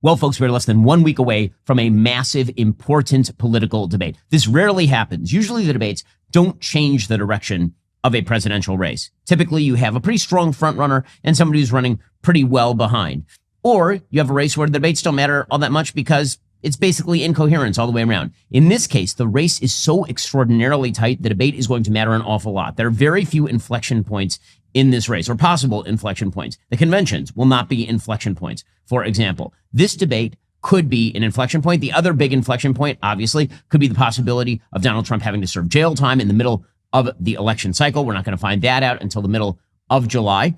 Well, folks, we're less than 1 week away from a massive, important political debate. This rarely happens. Usually the debates don't change the direction of a presidential race. Typically, you have a pretty strong front runner and somebody who's running pretty well behind. Or you have a race where the debates don't matter all that much because it's basically incoherence all the way around. In this case, the race is so extraordinarily tight, the debate is going to matter an awful lot. There are very few inflection points in this race, or possible inflection points. The conventions will not be inflection points. For example, this debate could be an inflection point. The other big inflection point, obviously, could be the possibility of Donald Trump having to serve jail time in the middle of the election cycle. We're not going to find that out until the middle of July.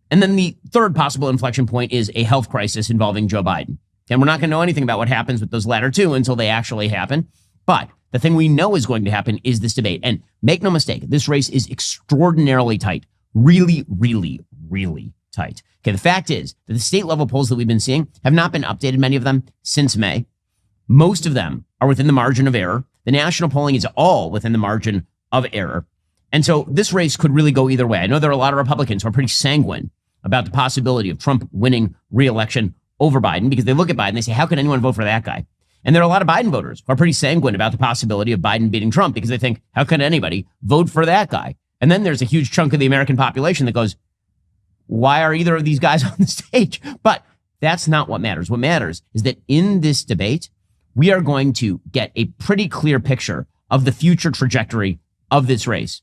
And then the third possible inflection point is a health crisis involving Joe Biden. And we're not going to know anything about what happens with those latter two until they actually happen. But the thing we know is going to happen is this debate. And make no mistake, this race is extraordinarily tight. Really, really, really tight. Okay, the fact is that the state level polls that we've been seeing have not been updated, many of them, since May. Most of them are within the margin of error. The national polling is all within the margin of error. And so this race could really go either way. I know there are a lot of Republicans who are pretty sanguine about the possibility of Trump winning re-election over Biden because they look at Biden and they say, how can anyone vote for that guy? And there are a lot of Biden voters who are pretty sanguine about the possibility of Biden beating Trump because they think, how can anybody vote for that guy? And then there's a huge chunk of the American population that goes, why are either of these guys on the stage? But that's not what matters. What matters is that in this debate, we are going to get a pretty clear picture of the future trajectory of this race.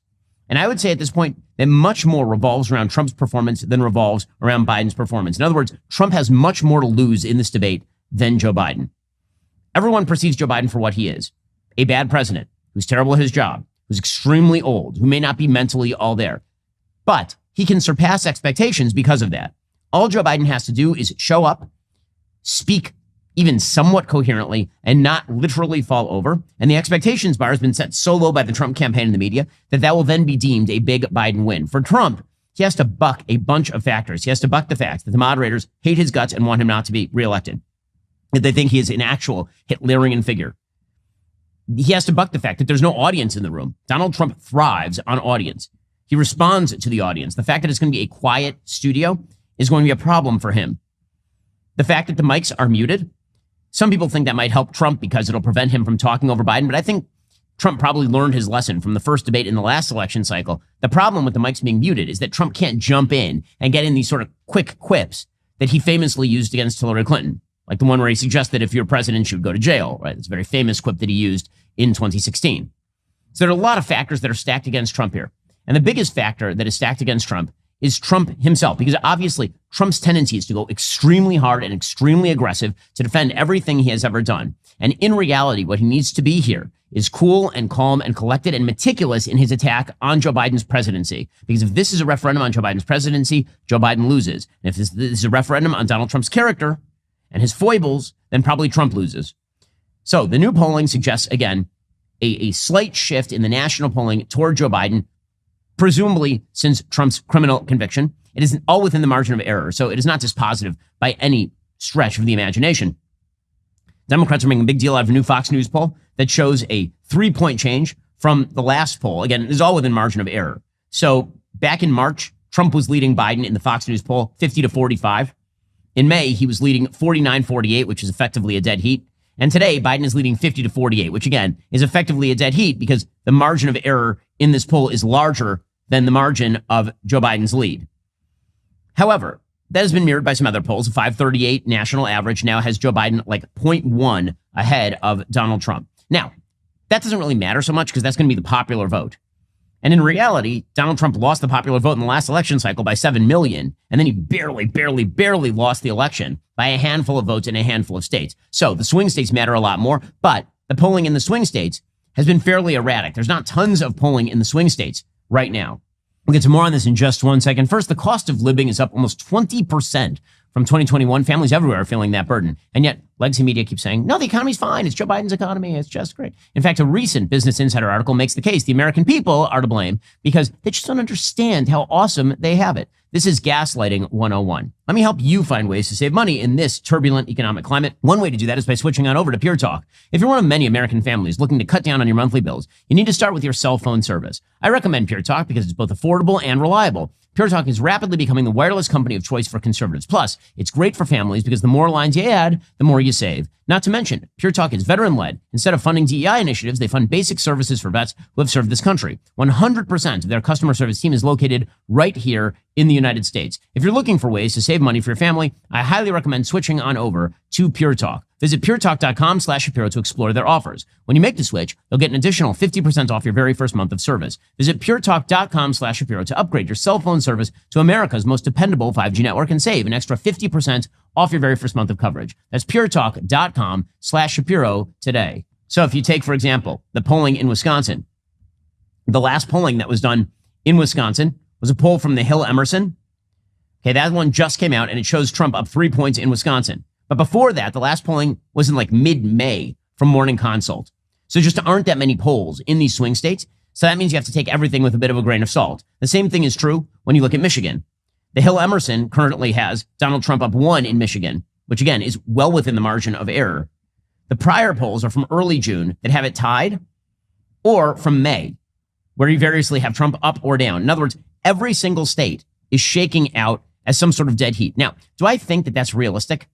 And I would say at this point that much more revolves around Trump's performance than revolves around Biden's performance. In other words, Trump has much more to lose in this debate than Joe Biden. Everyone perceives Joe Biden for what he is, a bad president who's terrible at his job, who's extremely old, who may not be mentally all there. But he can surpass expectations because of that. All Joe Biden has to do is show up, speak even somewhat coherently, and not literally fall over. And the expectations bar has been set so low by the Trump campaign and the media that will then be deemed a big Biden win. For Trump, he has to buck a bunch of factors. He has to buck the fact that the moderators hate his guts and want him not to be reelected, that they think he is an actual Hitlerian figure. He has to buck the fact that there's no audience in the room. Donald Trump thrives on audience. He responds to the audience. The fact that it's going to be a quiet studio is going to be a problem for him. The fact that the mics are muted, some people think that might help Trump because it'll prevent him from talking over Biden, but I think Trump probably learned his lesson from the first debate in the last election cycle. The problem with the mics being muted is that Trump can't jump in and get in these sort of quick quips that he famously used against Hillary Clinton, like the one where he suggested if you're president, you would go to jail, right? It's a very famous quip that he used in 2016. So there are a lot of factors that are stacked against Trump here. And the biggest factor that is stacked against Trump is Trump himself, because obviously Trump's tendency is to go extremely hard and extremely aggressive to defend everything he has ever done. And in reality, what he needs to be here is cool and calm and collected and meticulous in his attack on Joe Biden's presidency. Because if this is a referendum on Joe Biden's presidency, Joe Biden loses. And if this is a referendum on Donald Trump's character and his foibles, then probably Trump loses. So the new polling suggests, again, a slight shift in the national polling toward Joe Biden, presumably since Trump's criminal conviction. It is all within the margin of error, so it is not dispositive by any stretch of the imagination. Democrats are making a big deal out of a new Fox News poll that shows a 3-point change from the last poll. Again, it is all within margin of error. So back in March, Trump was leading Biden in the Fox News poll 50-45. In May, he was leading 49-48, which is effectively a dead heat. And today, Biden is leading 50-48, which again is effectively a dead heat because the margin of error in this poll is larger than the margin of Joe Biden's lead. However, that has been mirrored by some other polls. A 538 national average now has Joe Biden like 0.1 ahead of Donald Trump. Now, that doesn't really matter so much because that's going to be the popular vote. And in reality, Donald Trump lost the popular vote in the last election cycle by 7 million. And then he barely lost the election by a handful of votes in a handful of states. So the swing states matter a lot more, but the polling in the swing states has been fairly erratic. There's not tons of polling in the swing states right now. We'll get to more on this in just 1 second. First, the cost of living is up almost 20% from 2021. Families everywhere are feeling that burden. And yet legacy media keeps saying, no, the economy's fine. It's Joe Biden's economy. It's just great. In fact, a recent Business Insider article makes the case the American people are to blame because they just don't understand how awesome they have it. This is Gaslighting 101. Let me help you find ways to save money in this turbulent economic climate. One way to do that is by switching on over to Pure Talk. If you're one of many American families looking to cut down on your monthly bills, you need to start with your cell phone service. I recommend Pure Talk because it's both affordable and reliable. Pure Talk is rapidly becoming the wireless company of choice for conservatives. Plus, it's great for families because the more lines you add, the more you save. Not to mention, Pure Talk is veteran-led. Instead of funding DEI initiatives, they fund basic services for vets who have served this country. 100% of their customer service team is located right here in the United States. If you're looking for ways to save money for your family, I highly recommend switching on over to Pure Talk. Visit puretalk.com/Shapiro to explore their offers. When you make the switch, you'll get an additional 50% off your very first month of service. Visit puretalk.com/Shapiro to upgrade your cell phone service to America's most dependable 5G network and save an extra 50% off your very first month of coverage. That's puretalk.com/Shapiro today. So if you take, for example, the polling in Wisconsin, the last polling that was done in Wisconsin was a poll from the Hill Emerson. Okay, that one just came out and it shows Trump up 3 points in Wisconsin. But before that, the last polling was in like mid-May from Morning Consult. So just aren't that many polls in these swing states. So that means you have to take everything with a bit of a grain of salt. The same thing is true when you look at Michigan. The Hill Emerson currently has Donald Trump up 1 in Michigan, which again is well within the margin of error. The prior polls are from early June that have it tied, or from May, where you variously have Trump up or down. In other words, every single state is shaking out as some sort of dead heat. Now, do I think that that's realistic?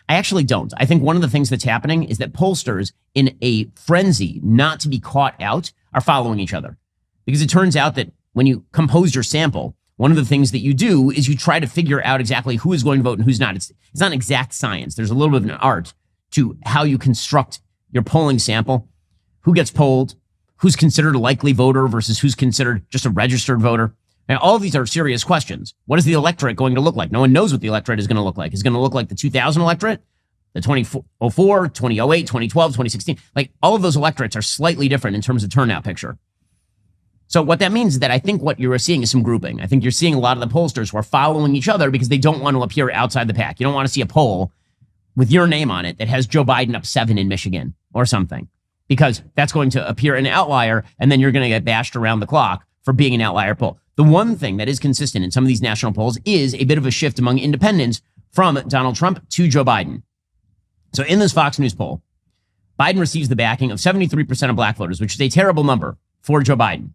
I actually don't. I think one of the things that's happening is that pollsters, in a frenzy not to be caught out, are following each other. Because it turns out that when you compose your sample, one of the things that you do is you try to figure out exactly who is going to vote and who's not. It's not an exact science. There's a little bit of an art to how you construct your polling sample, who gets polled, who's considered a likely voter versus who's considered just a registered voter. Now, all of these are serious questions. What is the electorate going to look like? No one knows what the electorate is going to look like. Is it going to look like the 2000 electorate, the 2004, 2008, 2012, 2016? Like, all of those electorates are slightly different in terms of turnout picture. So what that means is that I think what you're seeing is some grouping. I think you're seeing a lot of the pollsters who are following each other because they don't want to appear outside the pack. You don't want to see a poll with your name on it that has Joe Biden up 7 in Michigan or something, because that's going to appear an outlier, and then you're going to get bashed around the clock for being an outlier poll. The one thing that is consistent in some of these national polls is a bit of a shift among independents from Donald Trump to Joe Biden. So in this Fox News poll, Biden receives the backing of 73% of black voters, which is a terrible number for Joe Biden.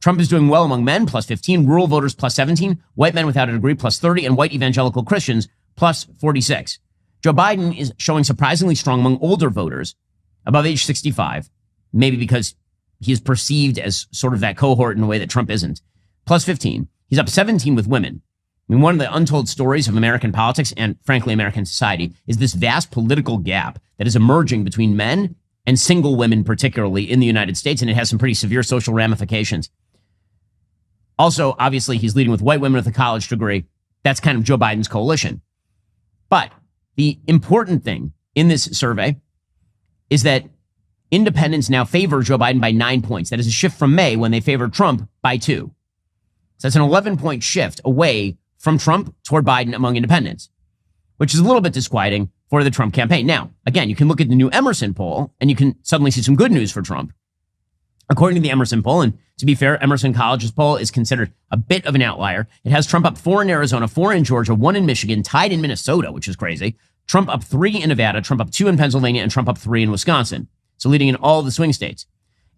Trump is doing well among men, plus 15, rural voters, plus 17, white men without a degree, plus 30, and white evangelical Christians, plus 46. Joe Biden is showing surprisingly strong among older voters above age 65, maybe because he is perceived as sort of that cohort in a way that Trump isn't. Plus 15. He's up 17 with women. I mean, one of the untold stories of American politics and, frankly, American society is this vast political gap that is emerging between men and single women, particularly in the United States, and it has some pretty severe social ramifications. Also, obviously, he's leading with white women with a college degree. That's kind of Joe Biden's coalition. But the important thing in this survey is that independents now favor Joe Biden by 9 points. That is a shift from May when they favored Trump by 2. So that's an 11-point shift away from Trump toward Biden among independents, which is a little bit disquieting for the Trump campaign. Now, again, you can look at the new Emerson poll and you can suddenly see some good news for Trump. According to the Emerson poll, and to be fair, Emerson College's poll is considered a bit of an outlier. It has Trump up 4 in Arizona, 4 in Georgia, 1 in Michigan, tied in Minnesota, which is crazy. Trump up 3 in Nevada, Trump up 2 in Pennsylvania, and Trump up 3 in Wisconsin. So leading in all the swing states.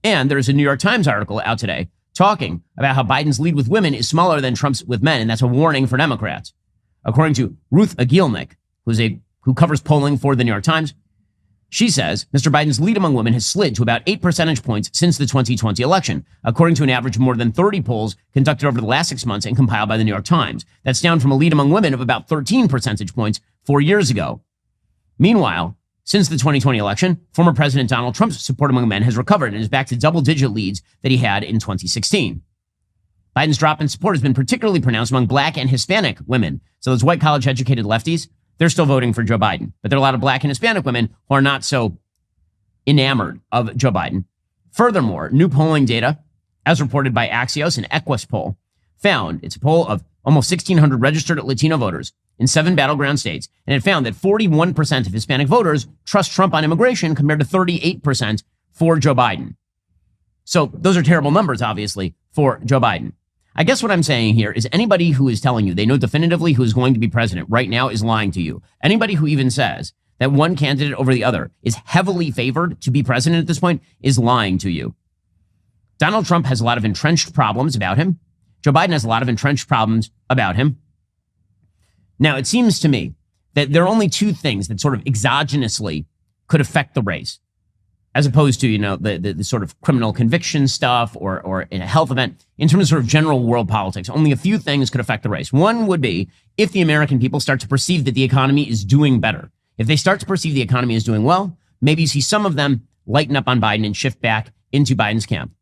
And there's a New York Times article out today talking about how Biden's lead with women is smaller than Trump's with men, and that's a warning for Democrats. According to Ruth Agilnik, who covers polling for the New York Times, she says Mr. Biden's lead among women has slid to about 8 percentage points since the 2020 election, according to an average of more than 30 polls conducted over the last 6 months and compiled by the New York Times. That's down from a lead among women of about 13 percentage points 4 years ago. Meanwhile, since the 2020 election, former President Donald Trump's support among men has recovered and is back to double-digit leads that he had in 2016. Biden's drop in support has been particularly pronounced among black and Hispanic women. So those white college-educated lefties, they're still voting for Joe Biden. But there are a lot of black and Hispanic women who are not so enamored of Joe Biden. Furthermore, new polling data, as reported by Axios and Equus poll, found it's a poll of almost 1,600 registered Latino voters in 7 battleground states, and it found that 41% of Hispanic voters trust Trump on immigration compared to 38% for Joe Biden. So those are terrible numbers, obviously, for Joe Biden. I guess what I'm saying here is anybody who is telling you they know definitively who is going to be president right now is lying to you. Anybody who even says that one candidate over the other is heavily favored to be president at this point is lying to you. Donald Trump has a lot of entrenched problems about him. Joe Biden has a lot of entrenched problems about him. Now, it seems to me that there are only two things that sort of exogenously could affect the race, as opposed to, the sort of criminal conviction stuff or in a health event. In terms of sort of general world politics, only a few things could affect the race. One would be if the American people start to perceive that the economy is doing better. If they start to perceive the economy is doing well, maybe you see some of them lighten up on Biden and shift back into Biden's camp.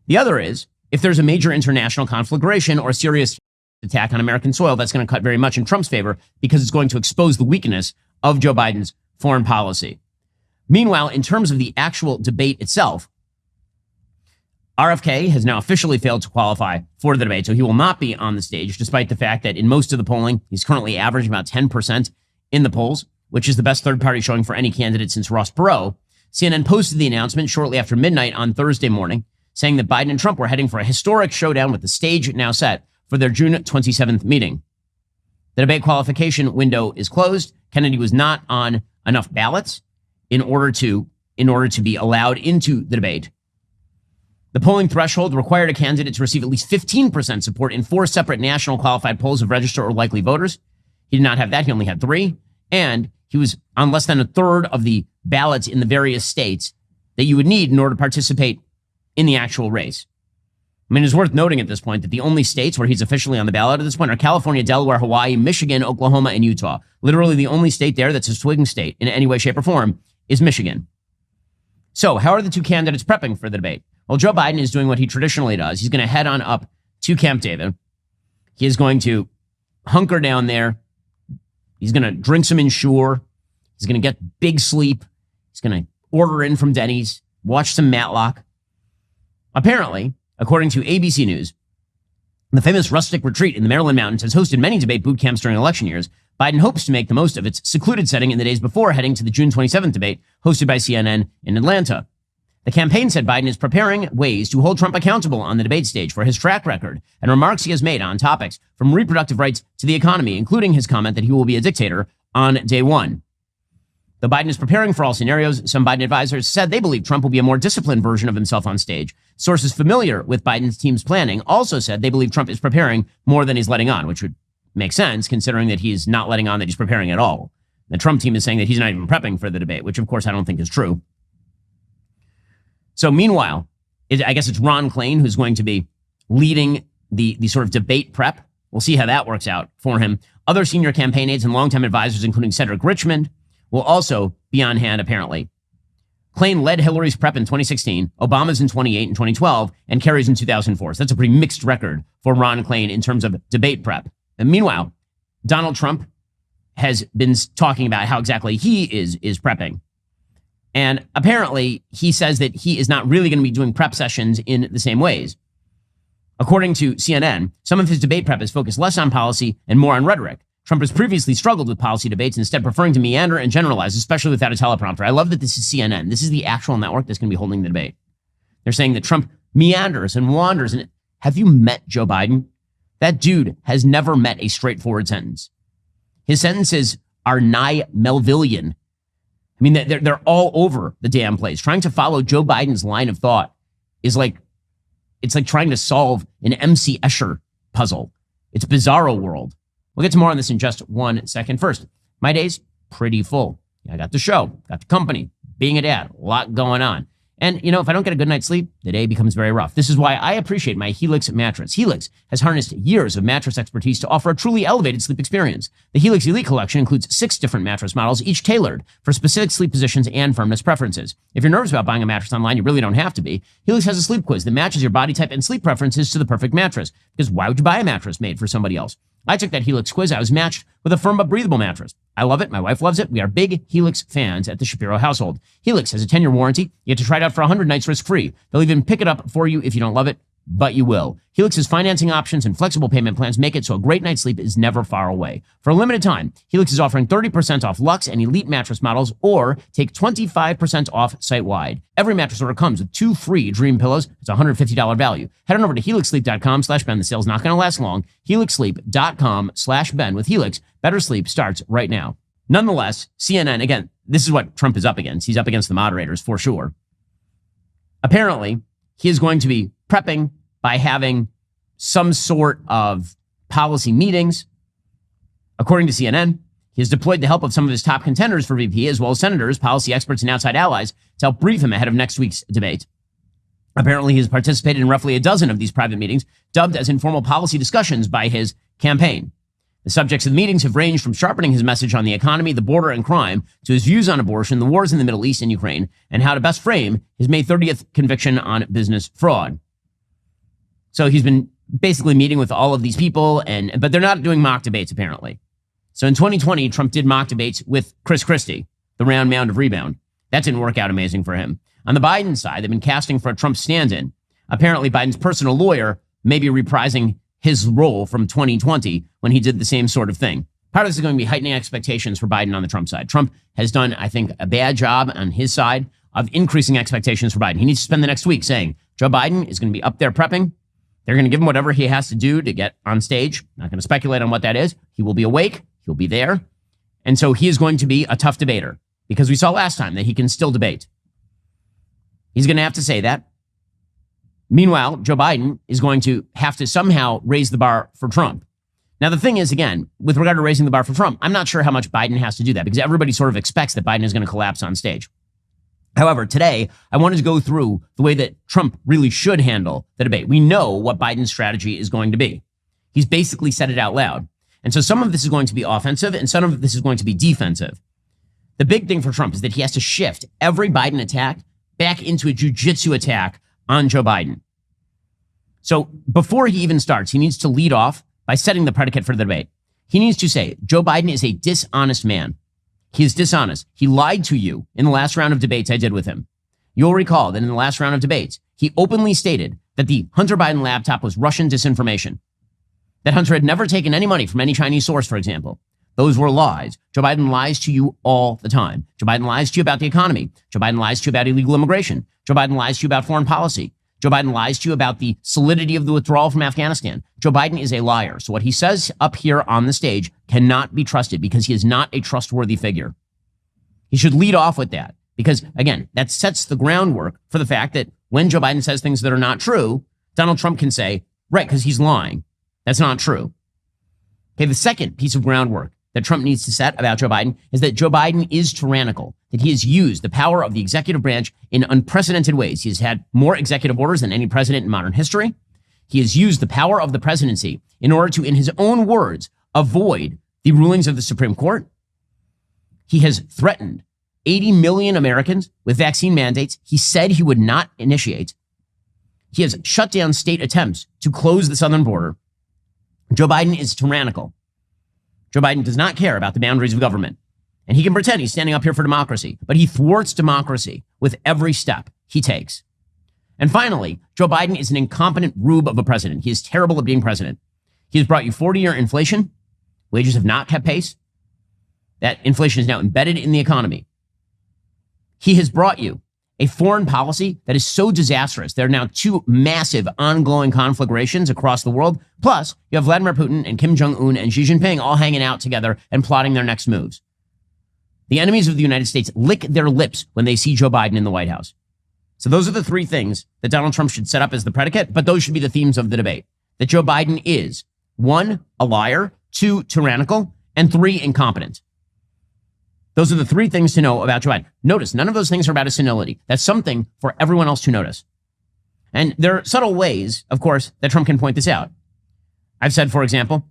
The other is if there's a major international conflagration or a serious attack on American soil, that's going to cut very much in Trump's favor because it's going to expose the weakness of Joe Biden's foreign policy. Meanwhile, in terms of the actual debate itself, RFK has now officially failed to qualify for the debate, so he will not be on the stage, despite the fact that in most of the polling, he's currently averaging about 10% in the polls, which is the best third-party showing for any candidate since Ross Perot. CNN posted the announcement shortly after midnight on Thursday morning, saying that Biden and Trump were heading for a historic showdown with the stage now set for their June 27th meeting. The debate qualification window is closed. Kennedy was not on enough ballots in order to be allowed into the debate. The polling threshold required a candidate to receive at least 15% support in 4 separate national qualified polls of registered or likely voters. He did not have that. He only had 3. And he was on less than a third of the ballots in the various states that you would need in order to participate in the actual race. I mean, it's worth noting at this point that the only states where he's officially on the ballot at this point are California, Delaware, Hawaii, Michigan, Oklahoma, and Utah. Literally the only state there that's a swing state in any way, shape, or form is Michigan. So how are the two candidates prepping for the debate? Well, Joe Biden is doing what he traditionally does. He's going to head on up to Camp David. He is going to hunker down there. He's going to drink some Ensure. He's going to get big sleep. He's going to order in from Denny's, watch some Matlock. Apparently, according to ABC News, the famous rustic retreat in the Maryland mountains has hosted many debate boot camps during election years. Biden hopes to make the most of its secluded setting in the days before heading to the June 27th debate hosted by CNN in Atlanta. The campaign said Biden is preparing ways to hold Trump accountable on the debate stage for his track record and remarks he has made on topics from reproductive rights to the economy, including his comment that he will be a dictator on day one. Though Biden is preparing for all scenarios, some Biden advisors said they believe Trump will be a more disciplined version of himself on stage. Sources familiar with Biden's team's planning also said they believe Trump is preparing more than he's letting on, which would make sense considering that he's not letting on that he's preparing at all. The Trump team is saying that he's not even prepping for the debate, which of course I don't think is true. So meanwhile, I guess it's Ron Klain who's going to be leading the sort of debate prep. We'll see how that works out for him. Other senior campaign aides and longtime advisors, including Cedric Richmond, will also be on hand, apparently. Klain led Hillary's prep in 2016, Obama's in 2008 and 2012, and Kerry's in 2004. So that's a pretty mixed record for Ron Klain in terms of debate prep. And meanwhile, Donald Trump has been talking about how exactly he is prepping. And apparently, he says that he is not really going to be doing prep sessions in the same ways. According to CNN, some of his debate prep is focused less on policy and more on rhetoric. Trump has previously struggled with policy debates, instead preferring to meander and generalize, especially without a teleprompter. I love that this is CNN. This is the actual network that's going to be holding the debate. They're saying that Trump meanders and wanders. And have you met Joe Biden? That dude has never met a straightforward sentence. His sentences are nigh Melvillian. I mean, they're all over the damn place. Trying to follow Joe Biden's line of thought is like, it's like trying to solve an MC Escher puzzle. It's bizarro world. We'll get to more on this in just 1 second. First, my day's pretty full. I got the show, got the company, being a dad, a lot going on. And, if I don't get a good night's sleep, the day becomes very rough. This is why I appreciate my Helix mattress. Helix has harnessed years of mattress expertise to offer a truly elevated sleep experience. The Helix Elite Collection includes 6 different mattress models, each tailored for specific sleep positions and firmness preferences. If you're nervous about buying a mattress online, you really don't have to be. Helix has a sleep quiz that matches your body type and sleep preferences to the perfect mattress. Because why would you buy a mattress made for somebody else? I took that Helix quiz. I was matched with a firm but breathable mattress. I love it. My wife loves it. We are big Helix fans at the Shapiro household. Helix has a 10-year warranty. You get to try it out for 100 nights risk-free. They'll even pick it up for you if you don't love it, but you will. Helix's financing options and flexible payment plans make it so a great night's sleep is never far away. For a limited time, Helix is offering 30% off Luxe and Elite mattress models, or take 25% off site-wide. Every mattress order comes with 2 free Dream pillows. It's a $150 value. Head on over to helixsleep.com/Ben. The sale's not going to last long. helixsleep.com/Ben. With Helix, better sleep starts right now. Nonetheless, CNN, again, this is what Trump is up against. He's up against the moderators for sure. Apparently, he is going to be prepping by having some sort of policy meetings. According to CNN, he has deployed the help of some of his top contenders for VP, as well as senators, policy experts, and outside allies to help brief him ahead of next week's debate. Apparently, he has participated in roughly a dozen of these private meetings, dubbed as informal policy discussions by his campaign. The subjects of the meetings have ranged from sharpening his message on the economy, the border, and crime, to his views on abortion, the wars in the Middle East and Ukraine, and how to best frame his May 30th conviction on business fraud. So he's been basically meeting with all of these people, but they're not doing mock debates, apparently. So in 2020, Trump did mock debates with Chris Christie, the round mound of rebound. That didn't work out amazing for him. On the Biden side, they've been casting for a Trump stand-in. Apparently, Biden's personal lawyer may be reprising his role from 2020 when he did the same sort of thing. Part of this is going to be heightening expectations for Biden on the Trump side. Trump has done, I think, a bad job on his side of increasing expectations for Biden. He needs to spend the next week saying Joe Biden is going to be up there prepping. They're going to give him whatever he has to do to get on stage. Not going to speculate on what that is. He will be awake. He'll be there. And so he is going to be a tough debater because we saw last time that he can still debate. He's going to have to say that. Meanwhile, Joe Biden is going to have to somehow raise the bar for Trump. Now, the thing is, again, with regard to raising the bar for Trump, I'm not sure how much Biden has to do that because everybody sort of expects that Biden is going to collapse on stage. However, today, I wanted to go through the way that Trump really should handle the debate. We know what Biden's strategy is going to be. He's basically said it out loud. And so some of this is going to be offensive and some of this is going to be defensive. The big thing for Trump is that he has to shift every Biden attack back into a jujitsu attack on Joe Biden. So before he even starts, he needs to lead off by setting the predicate for the debate. He needs to say, Joe Biden is a dishonest man. He is dishonest. He lied to you in the last round of debates I did with him. You'll recall that in the last round of debates, he openly stated that the Hunter Biden laptop was Russian disinformation. That Hunter had never taken any money from any Chinese source, for example. Those were lies. Joe Biden lies to you all the time. Joe Biden lies to you about the economy. Joe Biden lies to you about illegal immigration. Joe Biden lies to you about foreign policy. Joe Biden lies to you about the solidity of the withdrawal from Afghanistan. Joe Biden is a liar. So what he says up here on the stage cannot be trusted because he is not a trustworthy figure. He should lead off with that because, again, that sets the groundwork for the fact that when Joe Biden says things that are not true, Donald Trump can say, right, because he's lying. That's not true. Okay, the second piece of groundwork that Trump needs to set about Joe Biden is that Joe Biden is tyrannical, that he has used the power of the executive branch in unprecedented ways. He has had more executive orders than any president in modern history. He has used the power of the presidency in order to, in his own words, avoid the rulings of the Supreme Court. He has threatened 80 million Americans with vaccine mandates he said he would not initiate. He has shut down state attempts to close the southern border. Joe Biden is tyrannical. Joe Biden does not care about the boundaries of government. And he can pretend he's standing up here for democracy, but he thwarts democracy with every step he takes. And finally, Joe Biden is an incompetent rube of a president. He is terrible at being president. He has brought you 40-year inflation. Wages have not kept pace. That inflation is now embedded in the economy. He has brought you a foreign policy that is so disastrous. There are now two massive ongoing conflagrations across the world. Plus, you have Vladimir Putin and Kim Jong-un and Xi Jinping all hanging out together and plotting their next moves. The enemies of the United States lick their lips when they see Joe Biden in the White House. So those are the three things that Donald Trump should set up as the predicate, but those should be the themes of the debate. That Joe Biden is, 1, a liar, 2, tyrannical, and 3, incompetent. Those are the three things to know about Joe Biden. Notice, none of those things are about his senility. That's something for everyone else to notice. And there are subtle ways, of course, that Trump can point this out. I've said, for example,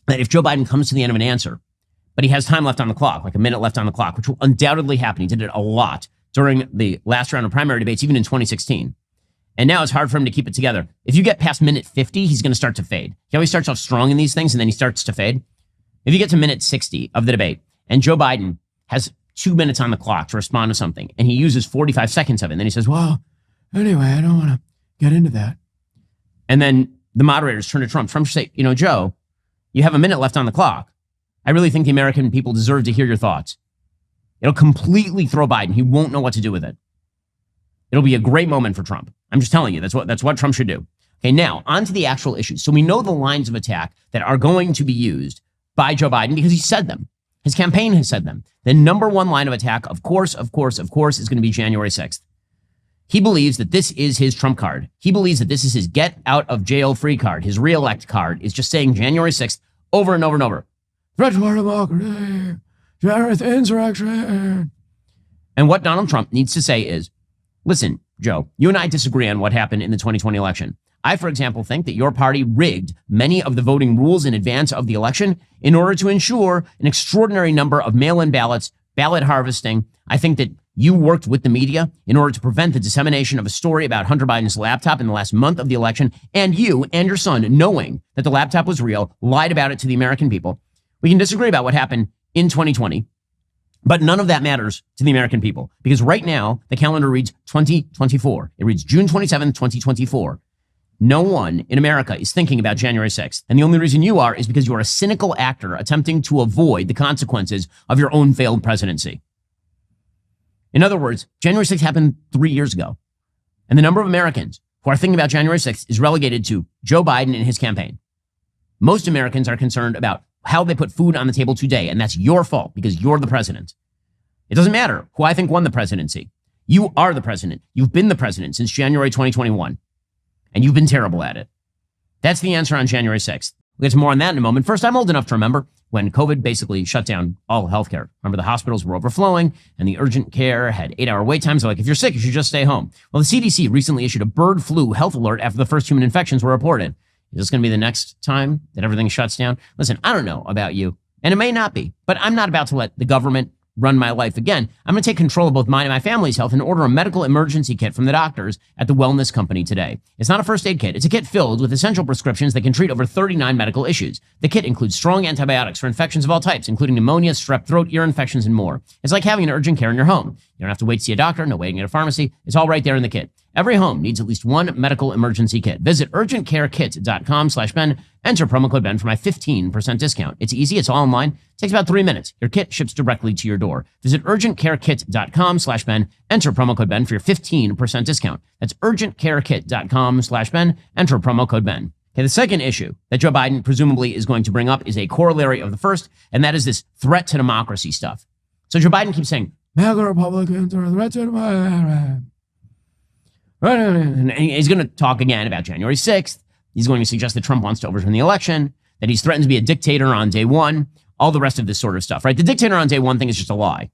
that if Joe Biden comes to the end of an answer, but he has time left on the clock, like a minute left on the clock, which will undoubtedly happen. He did it a lot during the last round of primary debates, even in 2016. And now it's hard for him to keep it together. If you get past minute 50, he's going to start to fade. He always starts off strong in these things, and then he starts to fade. If you get to minute 60 of the debate, and Joe Biden has 2 minutes on the clock to respond to something, and he uses 45 seconds of it. And then he says, well, anyway, I don't want to get into that. And then the moderators turn to Trump. Trump should say, Joe, you have a minute left on the clock. I really think the American people deserve to hear your thoughts. It'll completely throw Biden. He won't know what to do with it. It'll be a great moment for Trump. I'm just telling you, that's what Trump should do. Okay, now on to the actual issues. So we know the lines of attack that are going to be used by Joe Biden because he said them. His campaign has said them. The number one line of attack, of course, is going to be January 6th. He believes that this is his Trump card. He believes that this is his get out of jail free card. His reelect card is just saying January 6th over and over and over. Threat to our democracy, January insurrection. And what Donald Trump needs to say is, listen, Joe, you and I disagree on what happened in the 2020 election. I, for example, think that your party rigged many of the voting rules in advance of the election in order to ensure an extraordinary number of mail-in ballots, ballot harvesting. I think that you worked with the media in order to prevent the dissemination of a story about Hunter Biden's laptop in the last month of the election. And you and your son, knowing that the laptop was real, lied about it to the American people. We can disagree about what happened in 2020, but none of that matters to the American people, because right now the calendar reads 2024. It reads June 27th, 2024. No one in America is thinking about January 6th. And the only reason you are is because you are a cynical actor attempting to avoid the consequences of your own failed presidency. In other words, January 6th happened 3 years ago. And the number of Americans who are thinking about January 6th is relegated to Joe Biden and his campaign. Most Americans are concerned about how they put food on the table today. And that's your fault because you're the president. It doesn't matter who I think won the presidency. You are the president. You've been the president since January 2021. And you've been terrible at it. That's the answer on January 6th. We'll get to more on that in a moment. First, I'm old enough to remember when COVID basically shut down all healthcare. Remember, the hospitals were overflowing and the urgent care had 8-hour wait times. They're like, if you're sick, you should just stay home. Well, the CDC recently issued a bird flu health alert after the first human infections were reported. Is this going to be the next time that everything shuts down? Listen, I don't know about you, and it may not be, but I'm not about to let the government run my life again. I'm going to take control of both mine and my family's health and order a medical emergency kit from the doctors at the wellness company today. It's not a first aid kit. It's a kit filled with essential prescriptions that can treat over 39 medical issues. The kit includes strong antibiotics for infections of all types, including pneumonia, strep throat, ear infections, and more. It's like having an urgent care in your home. You don't have to wait to see a doctor, no waiting at a pharmacy. It's all right there in the kit. Every home needs at least one medical emergency kit. Visit urgentcarekit.com/Ben. Enter promo code Ben for my 15% discount. It's easy. It's all online. It takes about 3 minutes. Your kit ships directly to your door. Visit urgentcarekit.com/Ben. Enter promo code Ben for your 15% discount. That's urgentcarekit.com/Ben. Enter promo code Ben. Okay, the second issue that Joe Biden presumably is going to bring up is a corollary of the first, and that is this threat to democracy stuff. So Joe Biden keeps saying, MAGA Republicans are a threat to democracy. And he's going to talk again about January 6th. He's going to suggest that Trump wants to overturn the election, that he's threatened to be a dictator on day one, all the rest of this sort of stuff, right? The dictator on day one thing is just a lie,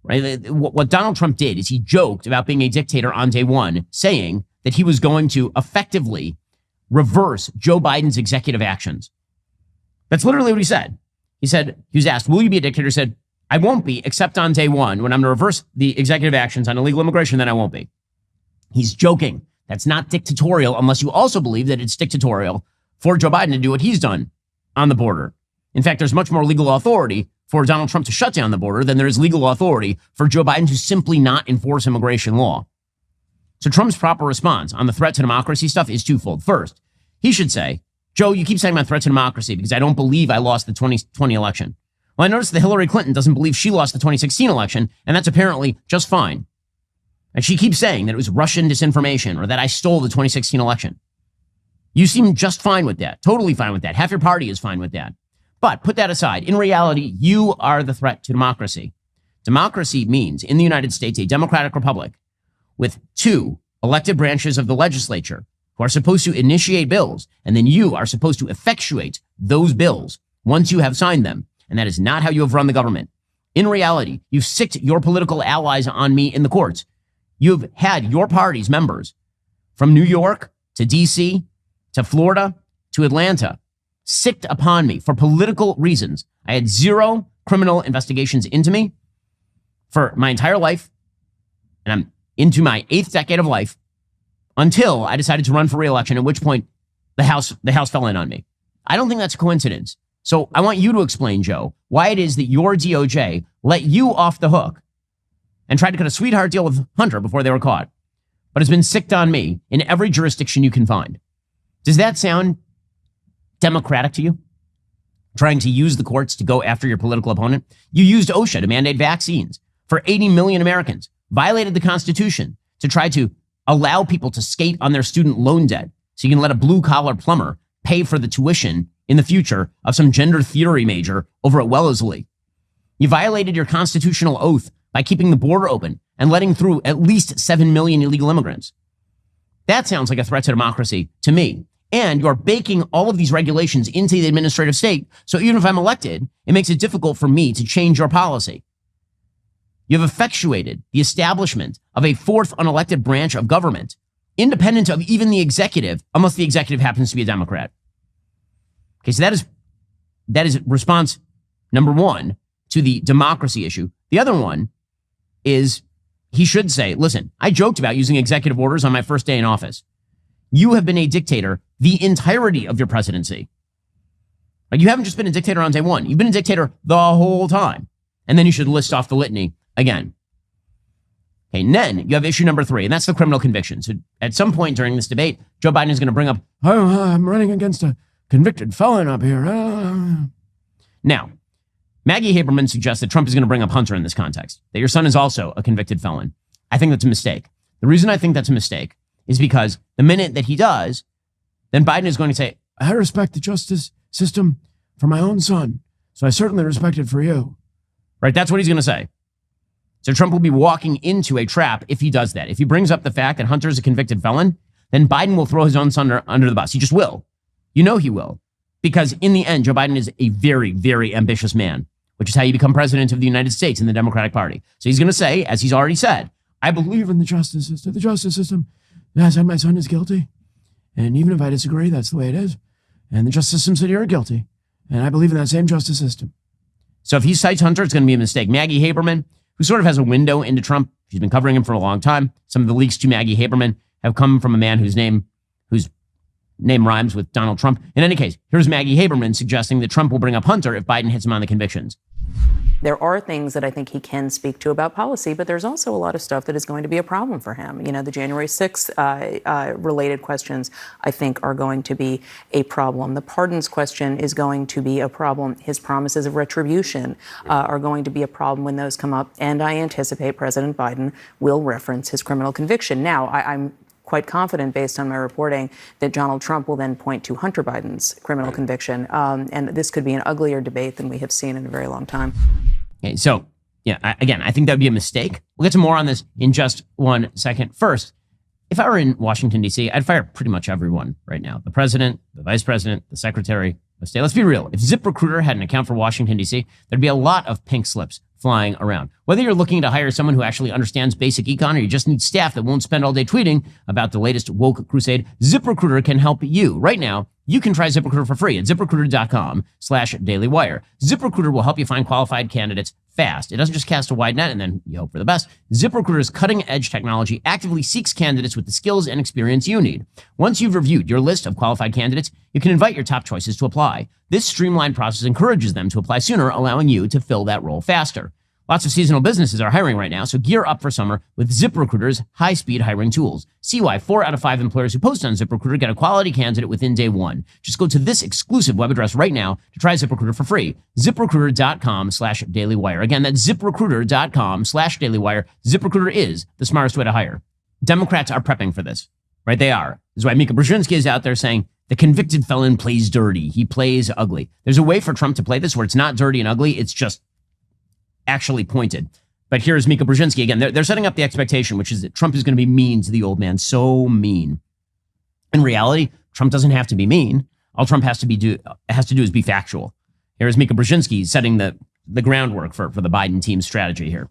right? What Donald Trump did is he joked about being a dictator on day one, saying that he was going to effectively reverse Joe Biden's executive actions. That's literally what he said. He was asked, will you be a dictator? He said, I won't be, except on day one, when I'm going to reverse the executive actions on illegal immigration, then I won't be. He's joking. That's not dictatorial unless you also believe that it's dictatorial for Joe Biden to do what he's done on the border. In fact, there's much more legal authority for Donald Trump to shut down the border than there is legal authority for Joe Biden to simply not enforce immigration law. So Trump's proper response on the threat to democracy stuff is twofold. First, he should say, Joe, you keep saying about threat to democracy because I don't believe I lost the 2020 election. Well, I noticed that Hillary Clinton doesn't believe she lost the 2016 election, and that's apparently just fine. And she keeps saying that it was Russian disinformation or that I stole the 2016 election. You seem just fine with that, totally fine with that. Half your party is fine with that. But put that aside. In reality, you are the threat to democracy. Democracy means, in the United States, a democratic republic with two elected branches of the legislature who are supposed to initiate bills, and then you are supposed to effectuate those bills once you have signed them. And that is not how you have run the government. In reality, you've sicked your political allies on me in the courts. You've had your party's members from New York to D.C. to Florida to Atlanta sicked upon me for political reasons. I had zero criminal investigations into me for my entire life, and I'm into my 8th decade of life until I decided to run for re-election, at which point the House fell in on me. I don't think that's a coincidence. So I want you to explain, Joe, why it is that your DOJ let you off the hook and tried to cut a sweetheart deal with Hunter before they were caught, but has been sicked on me in every jurisdiction you can find. Does that sound democratic to you? Trying to use the courts to go after your political opponent? You used OSHA to mandate vaccines for 80 million Americans, violated the Constitution to try to allow people to skate on their student loan debt so you can let a blue-collar plumber pay for the tuition in the future of some gender theory major over at Wellesley. You violated your constitutional oath by keeping the border open and letting through at least 7 million illegal immigrants. That sounds like a threat to democracy to me. And you're baking all of these regulations into the administrative state. So even if I'm elected, it makes it difficult for me to change your policy. You have effectuated the establishment of a fourth unelected branch of government, independent of even the executive, unless the executive happens to be a Democrat. Okay, so that is response number one to the democracy issue. The other one is he should say, listen, I joked about using executive orders on my first day in office. You have been a dictator the entirety of your presidency. You haven't just been a dictator on day one. You've been a dictator the whole time. And then you should list off the litany again. Okay, and then you have issue number 3, and that's the criminal conviction. So at some point during this debate, Joe Biden is going to bring up, I'm running against a convicted felon up here. Now, Maggie Haberman suggests that Trump is going to bring up Hunter in this context, that your son is also a convicted felon. I think that's a mistake. The reason I think that's a mistake is because the minute that he does, then Biden is going to say, I respect the justice system for my own son, so I certainly respect it for you. Right? That's what he's going to say. So Trump will be walking into a trap if he does that. If he brings up the fact that Hunter is a convicted felon, then Biden will throw his own son under the bus. He just will. You know he will. Because in the end, Joe Biden is a very, very ambitious man, which is how you become president of the United States in the Democratic Party. So he's going to say, as he's already said, I believe in the justice system. The justice system has said my son is guilty. And even if I disagree, that's the way it is. And the justice system said you're guilty. And I believe in that same justice system. So if he cites Hunter, it's going to be a mistake. Maggie Haberman, who sort of has a window into Trump, she's been covering him for a long time. Some of the leaks to Maggie Haberman have come from a man whose name rhymes with Donald Trump. In any case, here's Maggie Haberman suggesting that Trump will bring up Hunter if Biden hits him on the convictions. There are things that I think he can speak to about policy, but there's also a lot of stuff that is going to be a problem for him. You know, the January 6th related questions, I think, are going to be a problem. The pardons question is going to be a problem. His promises of retribution are going to be a problem when those come up. And I anticipate President Biden will reference his criminal conviction. Now, I'm quite confident, based on my reporting, that Donald Trump will then point to Hunter Biden's criminal conviction. And this could be an uglier debate than we have seen in a very long time. Okay, so, again, I think that would be a mistake. We'll get to more on this in just one second. First, if I were in Washington, D.C., I'd fire pretty much everyone right now. The president, the vice president, the secretary of state. Let's be real. If ZipRecruiter had an account for Washington, D.C., there'd be a lot of pink slips flying around. Whether you're looking to hire someone who actually understands basic econ or you just need staff that won't spend all day tweeting about the latest woke crusade, ZipRecruiter can help you. Right now, you can try ZipRecruiter for free at ZipRecruiter.com/dailywire. ZipRecruiter will help you find qualified candidates fast. It doesn't just cast a wide net and then you hope for the best. ZipRecruiter's cutting-edge technology actively seeks candidates with the skills and experience you need. Once you've reviewed your list of qualified candidates, you can invite your top choices to apply. This streamlined process encourages them to apply sooner, allowing you to fill that role faster. Lots of seasonal businesses are hiring right now, so gear up for summer with ZipRecruiter's high-speed hiring tools. See why 4 out of 5 employers who post on ZipRecruiter get a quality candidate within day one. Just go to this exclusive web address right now to try ZipRecruiter for free. ZipRecruiter.com/dailywire. Again, that's ZipRecruiter.com/dailywire. ZipRecruiter is the smartest way to hire. Democrats are prepping for this, right? They are. This is why Mika Brzezinski is out there saying, the convicted felon plays dirty. He plays ugly. There's a way for Trump to play this where it's not dirty and ugly. It's just actually pointed. But here's Mika Brzezinski again. They're setting up the expectation, which is that Trump is going to be mean to the old man. So mean. In reality, Trump doesn't have to be mean. All Trump has to do is be factual. Here's Mika Brzezinski setting the groundwork for the Biden team's strategy here.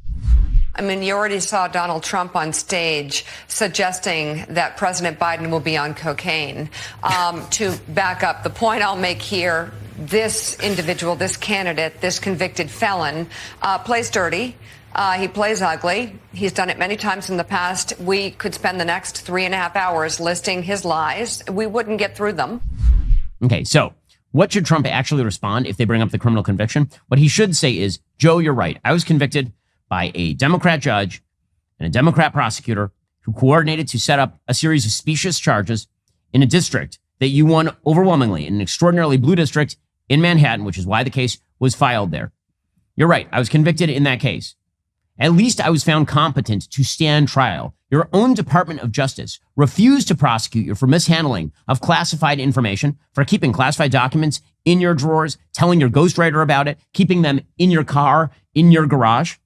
I mean, you already saw Donald Trump on stage suggesting that President Biden will be on cocaine. To back up, the point I'll make here, this individual, this candidate, this convicted felon plays dirty. He plays ugly. He's done it many times in the past. We could spend the next 3.5 hours listing his lies. We wouldn't get through them. Okay, so what should Trump actually respond if they bring up the criminal conviction? What he should say is, Joe, you're right. I was convicted by a Democrat judge and a Democrat prosecutor who coordinated to set up a series of specious charges in a district that you won overwhelmingly, in an extraordinarily blue district in Manhattan, which is why the case was filed there. You're right. I was convicted in that case. At least I was found competent to stand trial. Your own Department of Justice refused to prosecute you for mishandling of classified information, for keeping classified documents in your drawers, telling your ghostwriter about it, keeping them in your car, in your garage.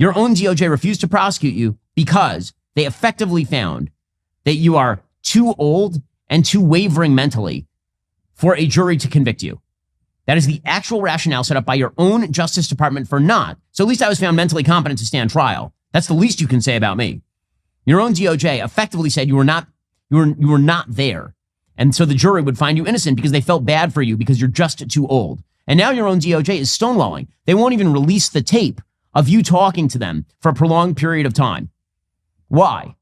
Your own DOJ refused to prosecute you because they effectively found that you are too old and too wavering mentally for a jury to convict you. That is the actual rationale set up by your own Justice Department for not. So at least I was found mentally competent to stand trial. That's the least you can say about me. Your own DOJ effectively said you were not there. And so the jury would find you innocent because they felt bad for you because you're just too old. And now your own DOJ is stonewalling. They won't even release the tape of you talking to them for a prolonged period of time. Why?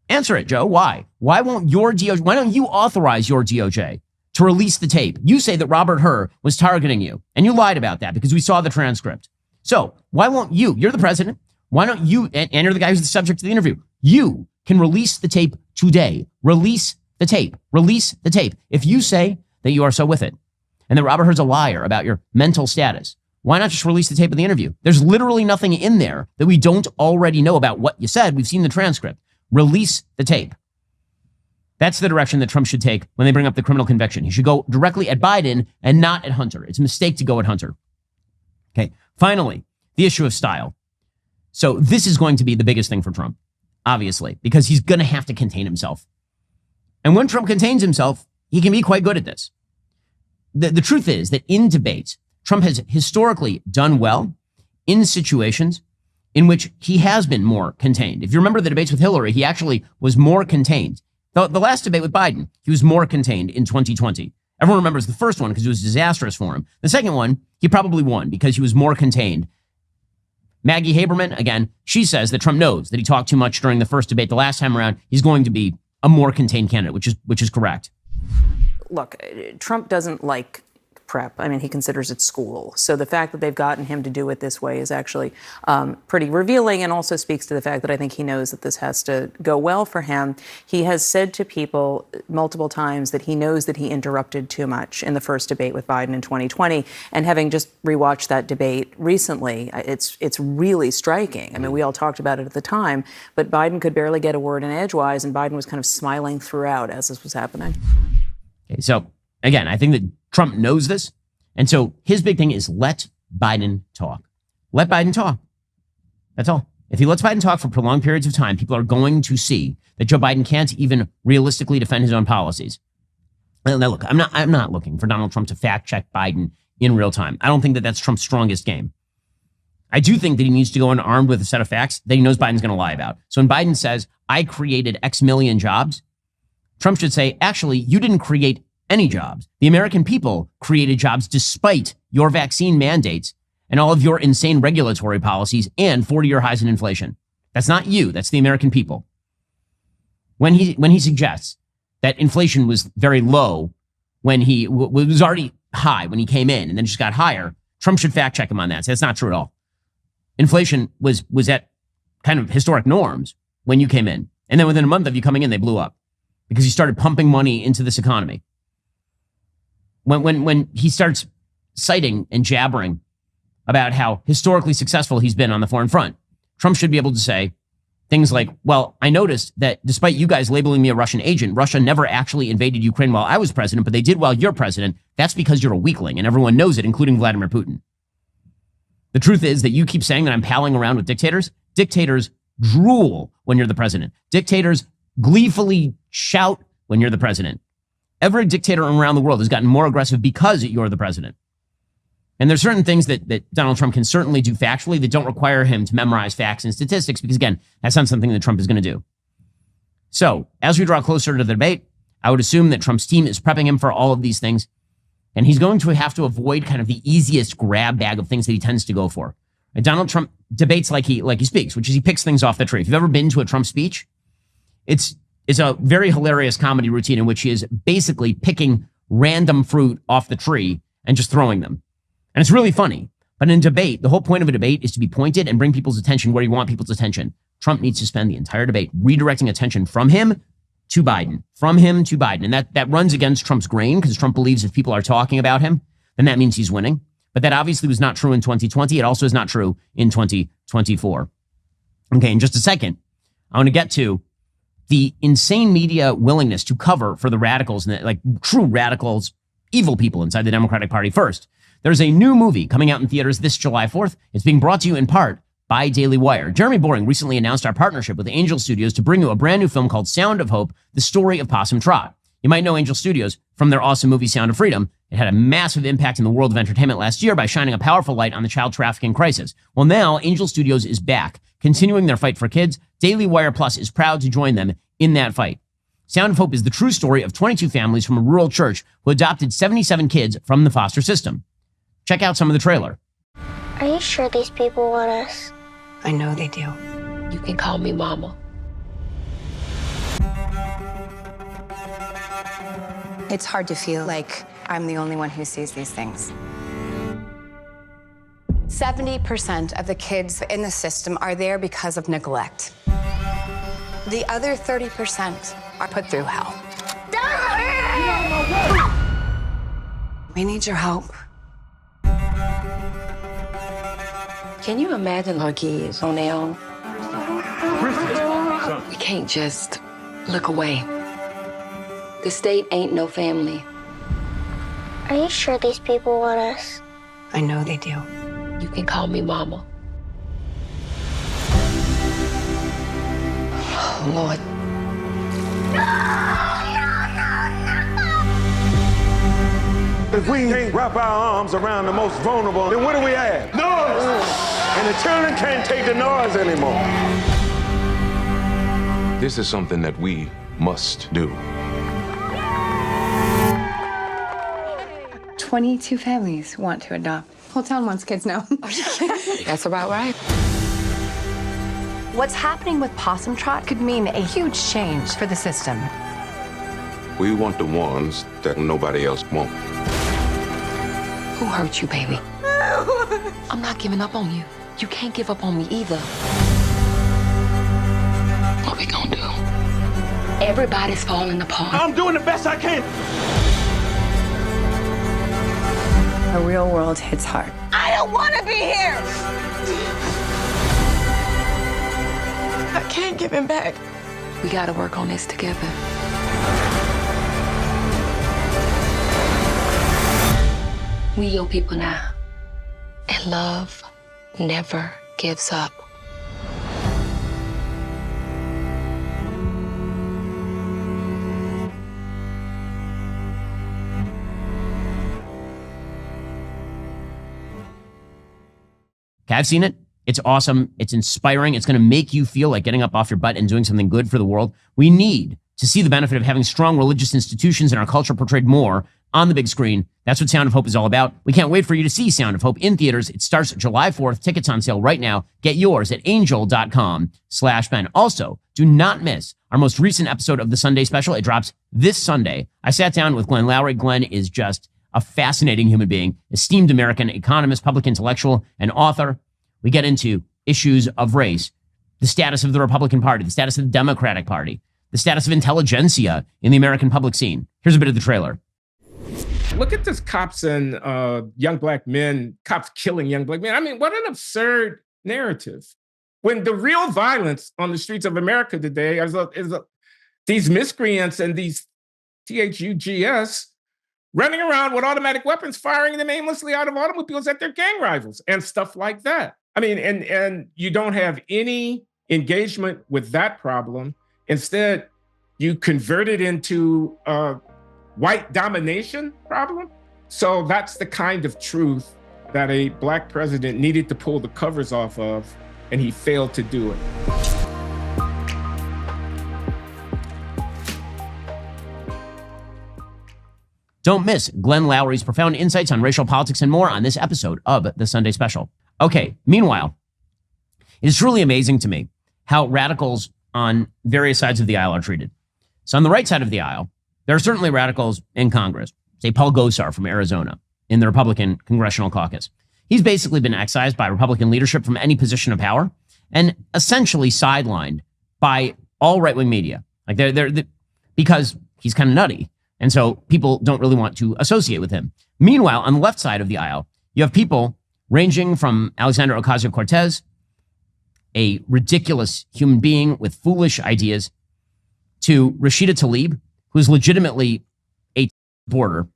Answer it, Joe. Why? Why don't you authorize your DOJ to release the tape? You say that Robert Hur was targeting you, and you lied about that because we saw the transcript. So why won't you? You're the president. Why don't you, and you're the guy who's the subject of the interview, you can release the tape today. Release the tape. Release the tape. If you say that you are so with it, and that Robert Hur's a liar about your mental status, why not just release the tape of the interview? There's literally nothing in there that we don't already know about what you said. We've seen the transcript. Release the tape. That's the direction that Trump should take when they bring up the criminal conviction. He should go directly at Biden and not at Hunter. It's a mistake to go at Hunter. Okay. Finally, the issue of style. So this is going to be the biggest thing for Trump, obviously, because he's going to have to contain himself. And when Trump contains himself, he can be quite good at this. The truth is that in debates, Trump has historically done well in situations in which he has been more contained. If you remember the debates with Hillary, he actually was more contained. The last debate with Biden, he was more contained in 2020. Everyone remembers the first one because it was disastrous for him. The second one, he probably won because he was more contained. Maggie Haberman, again, she says that Trump knows that he talked too much during the first debate. The last time around, he's going to be a more contained candidate, which is correct. Look, Trump doesn't like prep. I mean, he considers it school. So the fact that they've gotten him to do it this way is actually pretty revealing, and also speaks to the fact that I think he knows that this has to go well for him. He has said to people multiple times that he knows that he interrupted too much in the first debate with Biden in 2020. And having just rewatched that debate recently, it's really striking. I mean, we all talked about it at the time, but Biden could barely get a word in edgewise, and Biden was kind of smiling throughout as this was happening. Okay, so again, I think that Trump knows this. And so his big thing is let Biden talk. Let Biden talk. That's all. If he lets Biden talk for prolonged periods of time, people are going to see that Joe Biden can't even realistically defend his own policies. Now, look, I'm not looking for Donald Trump to fact check Biden in real time. I don't think that that's Trump's strongest game. I do think that he needs to go in armed with a set of facts that he knows Biden's going to lie about. So when Biden says, I created X million jobs, Trump should say, actually, you didn't create any jobs. The American people created jobs despite your vaccine mandates and all of your insane regulatory policies and 40-year highs in inflation. That's not you. That's the American people. When he suggests that inflation was very low when he was already high when he came in and then just got higher, Trump should fact check him on that. So that's not true at all. Inflation was at kind of historic norms when you came in. And then within a month of you coming in, they blew up because you started pumping money into this economy. When he starts citing and jabbering about how historically successful he's been on the foreign front, Trump should be able to say things like, well, I noticed that despite you guys labeling me a Russian agent, Russia never actually invaded Ukraine while I was president, but they did while you're president. That's because you're a weakling, and everyone knows it, including Vladimir Putin. The truth is that you keep saying that I'm palling around with dictators. Dictators drool when you're the president. Dictators gleefully shout when you're the president. Every dictator around the world has gotten more aggressive because you're the president. And there's certain things that Donald Trump can certainly do factually that don't require him to memorize facts and statistics because, again, that's not something that Trump is going to do. So as we draw closer to the debate, I would assume that Trump's team is prepping him for all of these things. And he's going to have to avoid kind of the easiest grab bag of things that he tends to go for. And Donald Trump debates like he speaks, which is he picks things off the tree. If you've ever been to a Trump speech, it's a very hilarious comedy routine in which he is basically picking random fruit off the tree and just throwing them. And it's really funny. But in debate, the whole point of a debate is to be pointed and bring people's attention where you want people's attention. Trump needs to spend the entire debate redirecting attention from him to Biden, from him to Biden. And that runs against Trump's grain because Trump believes if people are talking about him, then that means he's winning. But that obviously was not true in 2020. It also is not true in 2024. Okay, in just a second, I want to get to the insane media willingness to cover for the radicals, and like true radicals, evil people inside the Democratic Party. First, there's a new movie coming out in theaters this July 4th. It's being brought to you in part by Daily Wire. Jeremy Boring recently announced our partnership with Angel Studios to bring you a brand new film called Sound of Hope, the story of Possum Trot. You might know Angel Studios from their awesome movie Sound of Freedom. It had a massive impact in the world of entertainment last year by shining a powerful light on the child trafficking crisis. Well, now Angel Studios is back, continuing their fight for kids. Daily Wire Plus is proud to join them in that fight. Sound of Hope is the true story of 22 families from a rural church who adopted 77 kids from the foster system. Check out some of the trailer. Are you sure these people want us? I know they do. You can call me Mama. It's hard to feel like I'm the only one who sees these things. 70% of the kids in the system are there because of neglect. The other 30% are put through hell. We need your help. Can you imagine our kids on their own? We can't just look away. The state ain't no family. Are you sure these people want us? I know they do. You can call me Mama. Oh, Lord. If we can't wrap our arms around the most vulnerable, then what do we have? Noise! And the children can't take the noise anymore. This is something that we must do. 22 families want to adopt. Whole town wants kids now. That's about right. What's happening with Possum Trot could mean a huge change for the system. We want the ones that nobody else wants. Who hurt you, baby? I'm not giving up on you. You can't give up on me either. What we gonna do? Everybody's falling apart. I'm doing the best I can. The real world hits hard. I don't want to be here. I can't give him back. We got to work on this together. We your people now. And love never gives up. Okay, I've seen it. It's awesome. It's inspiring. It's going to make you feel like getting up off your butt and doing something good for the world. We need to see the benefit of having strong religious institutions in our culture portrayed more on the big screen. That's what Sound of Hope is all about. We can't wait for you to see Sound of Hope in theaters. It starts July 4th. Tickets on sale right now. Get yours at angel.com/Ben. Also, do not miss our most recent episode of the Sunday Special. It drops this Sunday. I sat down with Glenn Loury. Glenn is just a fascinating human being, esteemed American economist, public intellectual, and author. We get into issues of race, the status of the Republican Party, the status of the Democratic Party, the status of intelligentsia in the American public scene. Here's a bit of the trailer. Look at this cops and young black men, cops killing young black men. I mean, what an absurd narrative. When the real violence on the streets of America today is these miscreants and these THUGS running around with automatic weapons, firing them aimlessly out of automobiles at their gang rivals and stuff like that. I mean, and you don't have any engagement with that problem. Instead, you convert it into a white domination problem. So that's the kind of truth that a black president needed to pull the covers off of, and he failed to do it. Don't miss Glenn Loury's profound insights on racial politics and more on this episode of the Sunday Special. Okay, meanwhile, it is truly amazing to me how radicals on various sides of the aisle are treated. So on the right side of the aisle, there are certainly radicals in Congress, say Paul Gosar from Arizona in the Republican Congressional Caucus. He's basically been excised by Republican leadership from any position of power and essentially sidelined by all right-wing media. Like they're because he's kind of nutty. And so people don't really want to associate with him. Meanwhile, on the left side of the aisle, you have people ranging from Alexandria Ocasio-Cortez, a ridiculous human being with foolish ideas, to Rashida Tlaib, who's legitimately a border,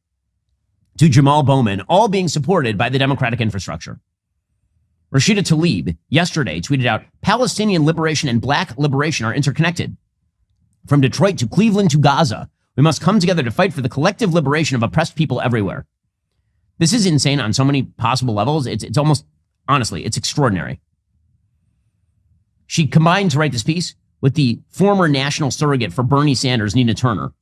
to Jamal Bowman, all being supported by the Democratic infrastructure. Rashida Tlaib yesterday tweeted out, Palestinian liberation and black liberation are interconnected. From Detroit to Cleveland to Gaza, we must come together to fight for the collective liberation of oppressed people everywhere. This is insane on so many possible levels. It's almost, honestly, it's extraordinary. She combined to write this piece with the former national surrogate for Bernie Sanders, Nina Turner,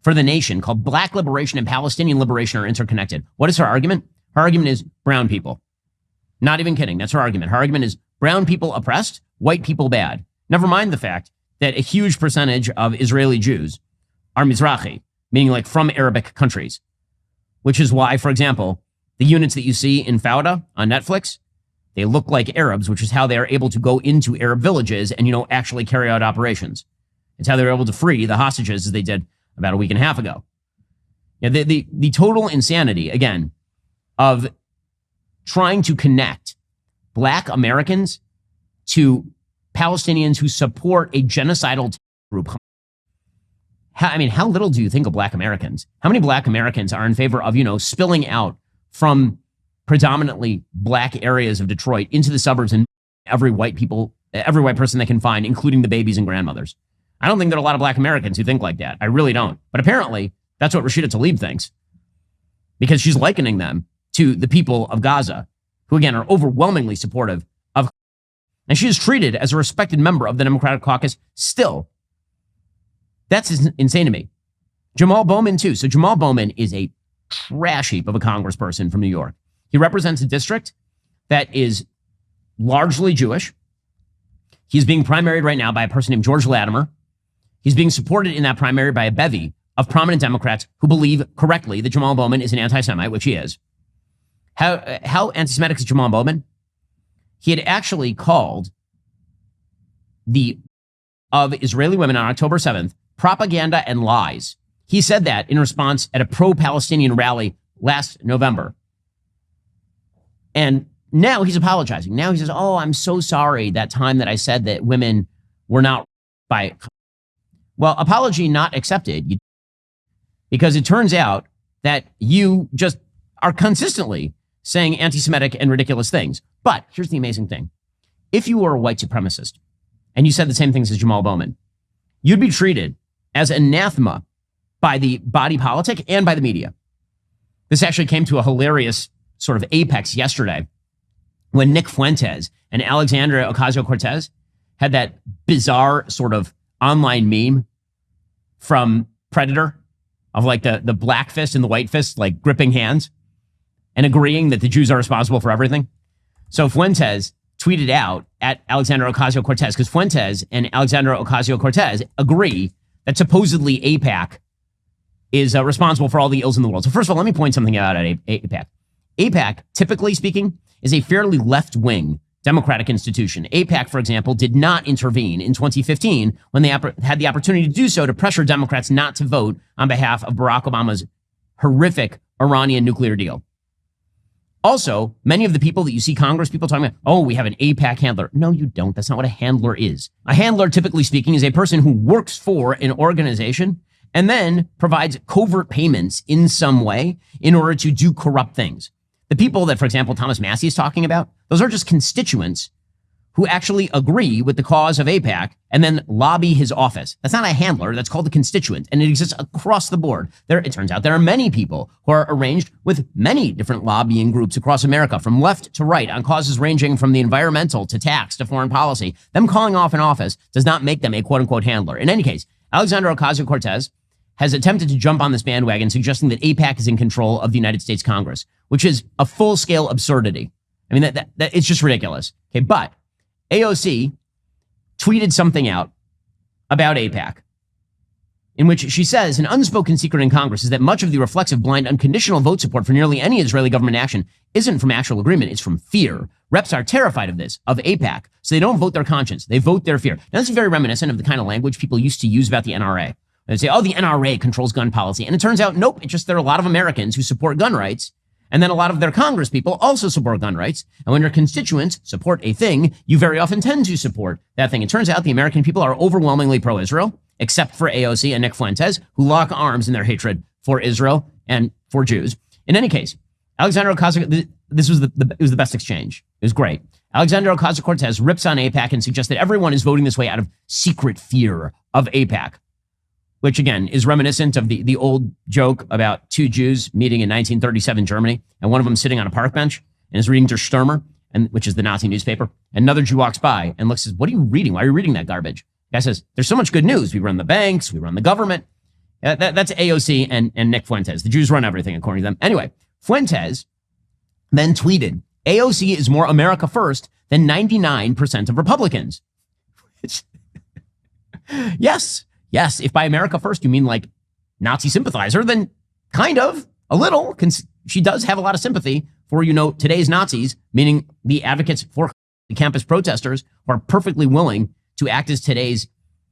for The Nation, called Black Liberation and Palestinian Liberation are Interconnected. What is her argument? Her argument is brown people. Not even kidding. That's her argument. Her argument is brown people oppressed, white people bad. Never mind the fact that a huge percentage of Israeli Jews are Mizrahi, meaning like from Arabic countries, which is why, for example, the units that you see in Fauda on Netflix, they look like Arabs, which is how they are able to go into Arab villages and, actually carry out operations. It's how they were able to free the hostages as they did about a week and a half ago. The total insanity, again, of trying to connect black Americans to Palestinians who support a genocidal group. How little do you think of black Americans? How many black Americans are in favor of, spilling out from predominantly black areas of Detroit into the suburbs and every white person they can find, including the babies and grandmothers? I don't think there are a lot of black Americans who think like that. I really don't. But apparently, that's what Rashida Tlaib thinks, because she's likening them to the people of Gaza, who, again, are overwhelmingly supportive of. And she is treated as a respected member of the Democratic caucus still. That's insane to me. Jamal Bowman, too. So Jamal Bowman is a trash heap of a congressperson from New York. He represents a district that is largely Jewish. He's being primaried right now by a person named George Latimer. He's being supported in that primary by a bevy of prominent Democrats who believe correctly that Jamal Bowman is an anti-Semite, which he is. How anti-Semitic is Jamal Bowman? He had actually called of Israeli women on October 7th propaganda and lies. He said that in response at a pro-Palestinian rally last November. And now he's apologizing. Now he says, oh, I'm so sorry that time that I said that women were not by. Well, apology not accepted. Because it turns out that you just are consistently saying anti-Semitic and ridiculous things. But here's the amazing thing. If you were a white supremacist and you said the same things as Jamal Bowman, you'd be treated as anathema by the body politic and by the media. This actually came to a hilarious sort of apex yesterday when Nick Fuentes and Alexandria Ocasio-Cortez had that bizarre sort of online meme from Predator of like the black fist and the white fist, like gripping hands and agreeing that the Jews are responsible for everything. So Fuentes tweeted out at Alexandria Ocasio-Cortez, because Fuentes and Alexandria Ocasio-Cortez agree that supposedly AIPAC is responsible for all the ills in the world. So first of all, let me point something out at AIPAC. AIPAC, typically speaking, is a fairly left-wing democratic institution. AIPAC, for example, did not intervene in 2015 when they had the opportunity to do so to pressure Democrats not to vote on behalf of Barack Obama's horrific Iranian nuclear deal. Also, many of the people that you see Congress people talking about, oh, we have an AIPAC handler. No, you don't. That's not what a handler is. A handler, typically speaking, is a person who works for an organization and then provides covert payments in some way in order to do corrupt things. The people that, for example, Thomas Massie is talking about, those are just constituents who actually agree with the cause of AIPAC and then lobby his office. That's not a handler. That's called a constituent, and it exists across the board. It turns out there are many people who are arranged with many different lobbying groups across America, from left to right, on causes ranging from the environmental to tax to foreign policy. Them calling off an office does not make them a quote-unquote handler. In any case, Alexandria Ocasio-Cortez has attempted to jump on this bandwagon, suggesting that AIPAC is in control of the United States Congress, which is a full-scale absurdity. I mean, that it's just ridiculous. Okay, but AOC tweeted something out about AIPAC in which she says an unspoken secret in Congress is that much of the reflexive, blind, unconditional vote support for nearly any Israeli government action isn't from actual agreement. It's from fear. Reps are terrified of this, of AIPAC, so they don't vote their conscience. They vote their fear. Now, this is very reminiscent of the kind of language people used to use about the NRA. They say, oh, the NRA controls gun policy. And it turns out, nope, it's just there are a lot of Americans who support gun rights. And then a lot of their Congress people also support gun rights. And when your constituents support a thing, you very often tend to support that thing. It turns out the American people are overwhelmingly pro-Israel, except for AOC and Nick Fuentes, who lock arms in their hatred for Israel and for Jews. In any case, Alexandria Ocasio, it was the best exchange. It was great. Alexandria Ocasio-Cortez rips on AIPAC and suggests that everyone is voting this way out of secret fear of AIPAC, which again is reminiscent of the old joke about two Jews meeting in 1937 Germany, and one of them sitting on a park bench and is reading Der Stürmer, which is the Nazi newspaper. Another Jew walks by and looks and says, "What are you reading? Why are you reading that garbage?" The guy says, "There's so much good news. We run the banks, we run the government." That's AOC and Nick Fuentes. The Jews run everything, according to them. Anyway, Fuentes then tweeted, "AOC is more America first than 99% of Republicans." Yes. If by America first you mean like Nazi sympathizer, then kind of, a little. She does have a lot of sympathy for, today's Nazis, meaning the advocates for the campus protesters who are perfectly willing to act as today's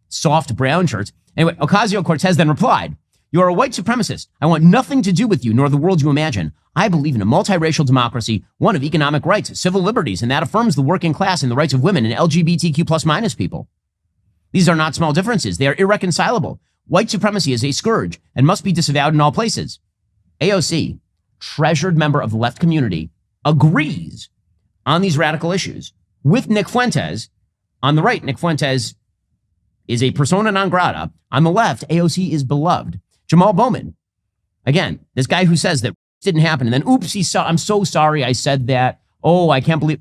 soft brown shirts. Anyway, Ocasio-Cortez then replied, "You are a white supremacist. I want nothing to do with you nor the world you imagine. I believe in a multiracial democracy, one of economic rights, civil liberties, and that affirms the working class and the rights of women and LGBTQ plus minus people. These are not small differences. They are irreconcilable. White supremacy is a scourge and must be disavowed in all places." AOC, treasured member of the left community, agrees on these radical issues with Nick Fuentes. On the right, Nick Fuentes is a persona non grata. On the left, AOC is beloved. Jamal Bowman, again, this guy who says that didn't happen, and then, oops, I'm so sorry I said that. Oh, I can't believe.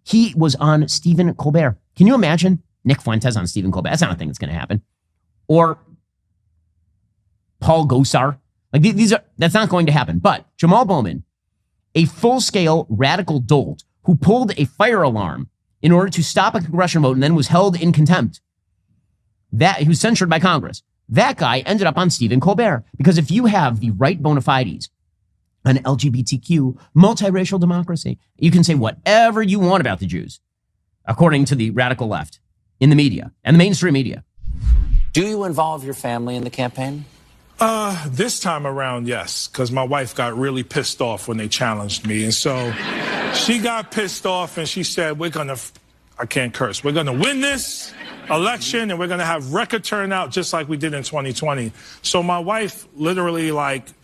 He was on Stephen Colbert. Can you imagine Nick Fuentes on Stephen Colbert? That's not a thing that's going to happen. Or Paul Gosar. That's not going to happen. But Jamal Bowman, a full-scale radical dolt who pulled a fire alarm in order to stop a congressional vote and then was held in contempt. He was censured by Congress. That guy ended up on Stephen Colbert. Because if you have the right bona fides, an LGBTQ, multiracial democracy, you can say whatever you want about the Jews, according to the radical left in the media and the mainstream media. Do you involve your family in the campaign? This time around, yes, because my wife got really pissed off when they challenged me. And so she got pissed off and she said, I can't curse, we're going to win this election and we're going to have record turnout just like we did in 2020. So my wife literally,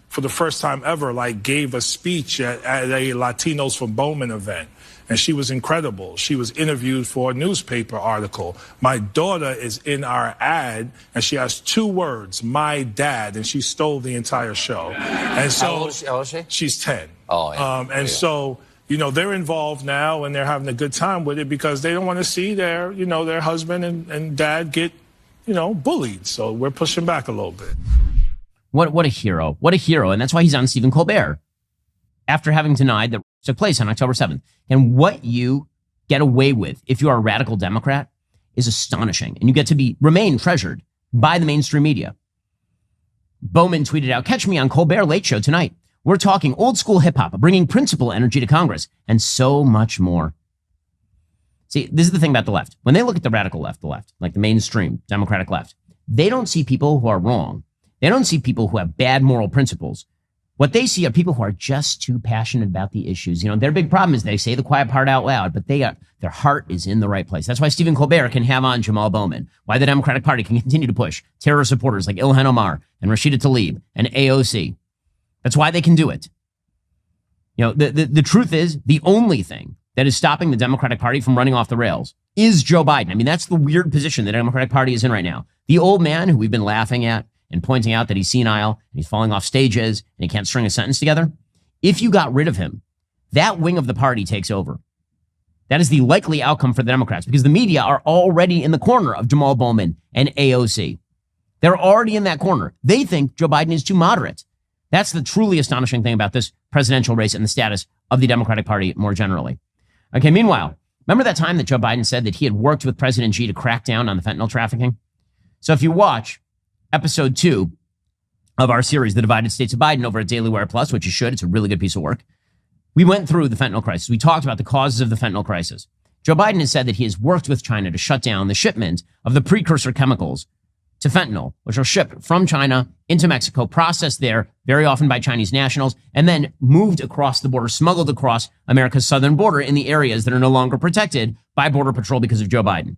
for the first time ever, gave a speech at a Latinos for Bowman event. And she was incredible. She was interviewed for a newspaper article. My daughter is in our ad, and she has 2 words, "my dad," and she stole the entire show. And so, How old is she? She's 10. Oh, yeah. So, they're involved now, and they're having a good time with it because they don't want to see their husband and dad get, bullied. So we're pushing back a little bit. What a hero. What a hero. And that's why he's on Stephen Colbert after having denied that took place on October 7th. And what you get away with if you are a radical Democrat is astonishing. And you get to remain treasured by the mainstream media. Bowman tweeted out, "Catch me on Colbert Late Show tonight. We're talking old school hip hop, bringing principle energy to Congress, and so much more." See, this is the thing about the left. When they look at the radical left, like the mainstream Democratic left, they don't see people who are wrong. They don't see people who have bad moral principles. What they see are people who are just too passionate about the issues. Their big problem is they say the quiet part out loud, but their heart is in the right place. That's why Stephen Colbert can have on Jamal Bowman, why the Democratic Party can continue to push terror supporters like Ilhan Omar and Rashida Tlaib and AOC. That's why they can do it. The truth is, the only thing that is stopping the Democratic Party from running off the rails is Joe Biden. I mean, that's the weird position the Democratic Party is in right now. The old man who we've been laughing at and pointing out that he's senile and he's falling off stages and he can't string a sentence together. If you got rid of him, that wing of the party takes over. That is the likely outcome for the Democrats because the media are already in the corner of Jamal Bowman and AOC. They're already in that corner. They think Joe Biden is too moderate. That's the truly astonishing thing about this presidential race and the status of the Democratic Party more generally. Okay, meanwhile, remember that time that Joe Biden said that he had worked with President Xi to crack down on the fentanyl trafficking? So if you watch episode 2 of our series, The Divided States of Biden, over at Daily Wire Plus, which you should. It's a really good piece of work. We went through the fentanyl crisis. We talked about the causes of the fentanyl crisis. Joe Biden has said that he has worked with China to shut down the shipment of the precursor chemicals to fentanyl, which are shipped from China into Mexico, processed there, very often by Chinese nationals, and then moved across the border, smuggled across America's southern border in the areas that are no longer protected by Border Patrol because of Joe Biden.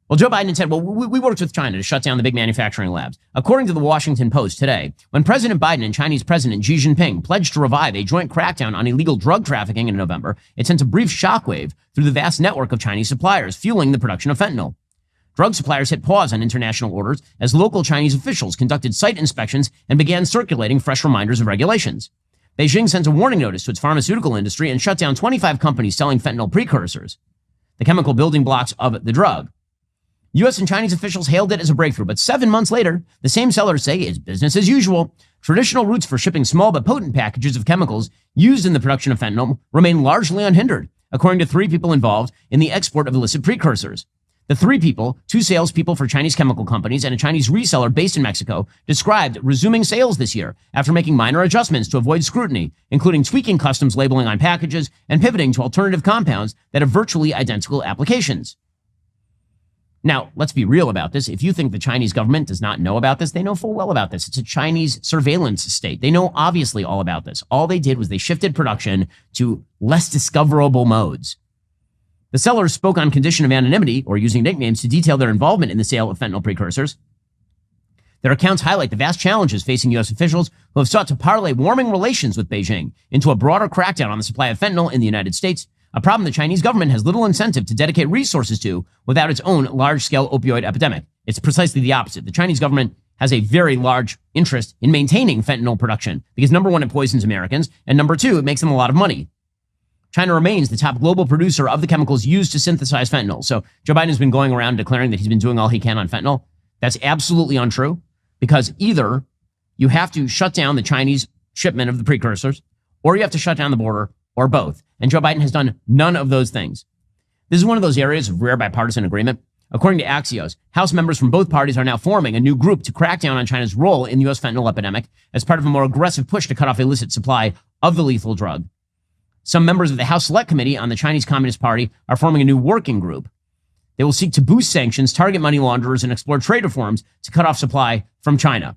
Well, Joe Biden said, well, we worked with China to shut down the big manufacturing labs. According to the Washington Post today, when President Biden and Chinese President Xi Jinping pledged to revive a joint crackdown on illegal drug trafficking in November, it sent a brief shockwave through the vast network of Chinese suppliers, fueling the production of fentanyl. Drug suppliers hit pause on international orders as local Chinese officials conducted site inspections and began circulating fresh reminders of regulations. Beijing sent a warning notice to its pharmaceutical industry and shut down 25 companies selling fentanyl precursors, the chemical building blocks of the drug. U.S. and Chinese officials hailed it as a breakthrough, but 7 months later, the same sellers say it's business as usual. Traditional routes for shipping small but potent packages of chemicals used in the production of fentanyl remain largely unhindered, according to 3 people involved in the export of illicit precursors. The 3 people, 2 salespeople for Chinese chemical companies and a Chinese reseller based in Mexico, described resuming sales this year after making minor adjustments to avoid scrutiny, including tweaking customs labeling on packages and pivoting to alternative compounds that have virtually identical applications. Now, let's be real about this. If you think the Chinese government does not know about this, they know full well about this. It's a Chinese surveillance state. They know obviously all about this. All they did was they shifted production to less discoverable modes. The sellers spoke on condition of anonymity or using nicknames to detail their involvement in the sale of fentanyl precursors. Their accounts highlight the vast challenges facing U.S. officials who have sought to parlay warming relations with Beijing into a broader crackdown on the supply of fentanyl in the United States, a problem the Chinese government has little incentive to dedicate resources to without its own large-scale opioid epidemic. It's precisely the opposite. The Chinese government has a very large interest in maintaining fentanyl production because, number one, it poisons Americans, and number two, it makes them a lot of money. China remains the top global producer of the chemicals used to synthesize fentanyl. So Joe Biden has been going around declaring that he's been doing all he can on fentanyl. That's absolutely untrue because either you have to shut down the Chinese shipment of the precursors or you have to shut down the border or both. And Joe Biden has done none of those things. This is one of those areas of rare bipartisan agreement. According to Axios, House members from both parties are now forming a new group to crack down on China's role in the U.S. fentanyl epidemic as part of a more aggressive push to cut off illicit supply of the lethal drug. Some members of the House Select Committee on the Chinese Communist Party are forming a new working group. They will seek to boost sanctions, target money launderers, and explore trade reforms to cut off supply from China.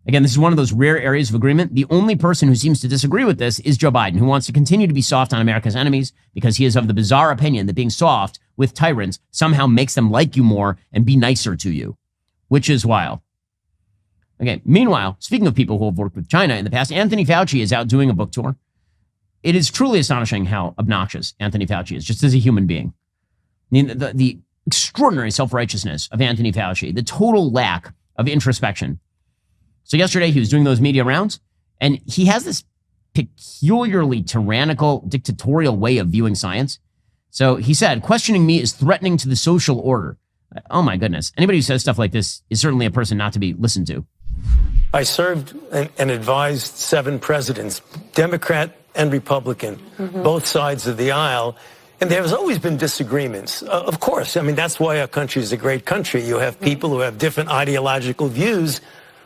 Again, this is one of those rare areas of agreement. The only person who seems to disagree with this is Joe Biden, who wants to continue to be soft on America's enemies because he is of the bizarre opinion that being soft with tyrants somehow makes them like you more and be nicer to you, which is wild. Okay, meanwhile, speaking of people who have worked with China in the past, Anthony Fauci is out doing a book tour. It is truly astonishing how obnoxious Anthony Fauci is, just as a human being. I mean, the extraordinary self-righteousness of Anthony Fauci, the total lack of introspection. So yesterday he was doing those media rounds, and he has this peculiarly tyrannical, dictatorial way of viewing science. So he said, questioning me is threatening to the social order. Oh my goodness. Anybody who says stuff like this is certainly a person not to be listened to. I served and advised 7 presidents, Democrat and Republican, both sides of the aisle. And there has always been disagreements. Of course, I mean, that's why our country is a great country. You have people who have different ideological views,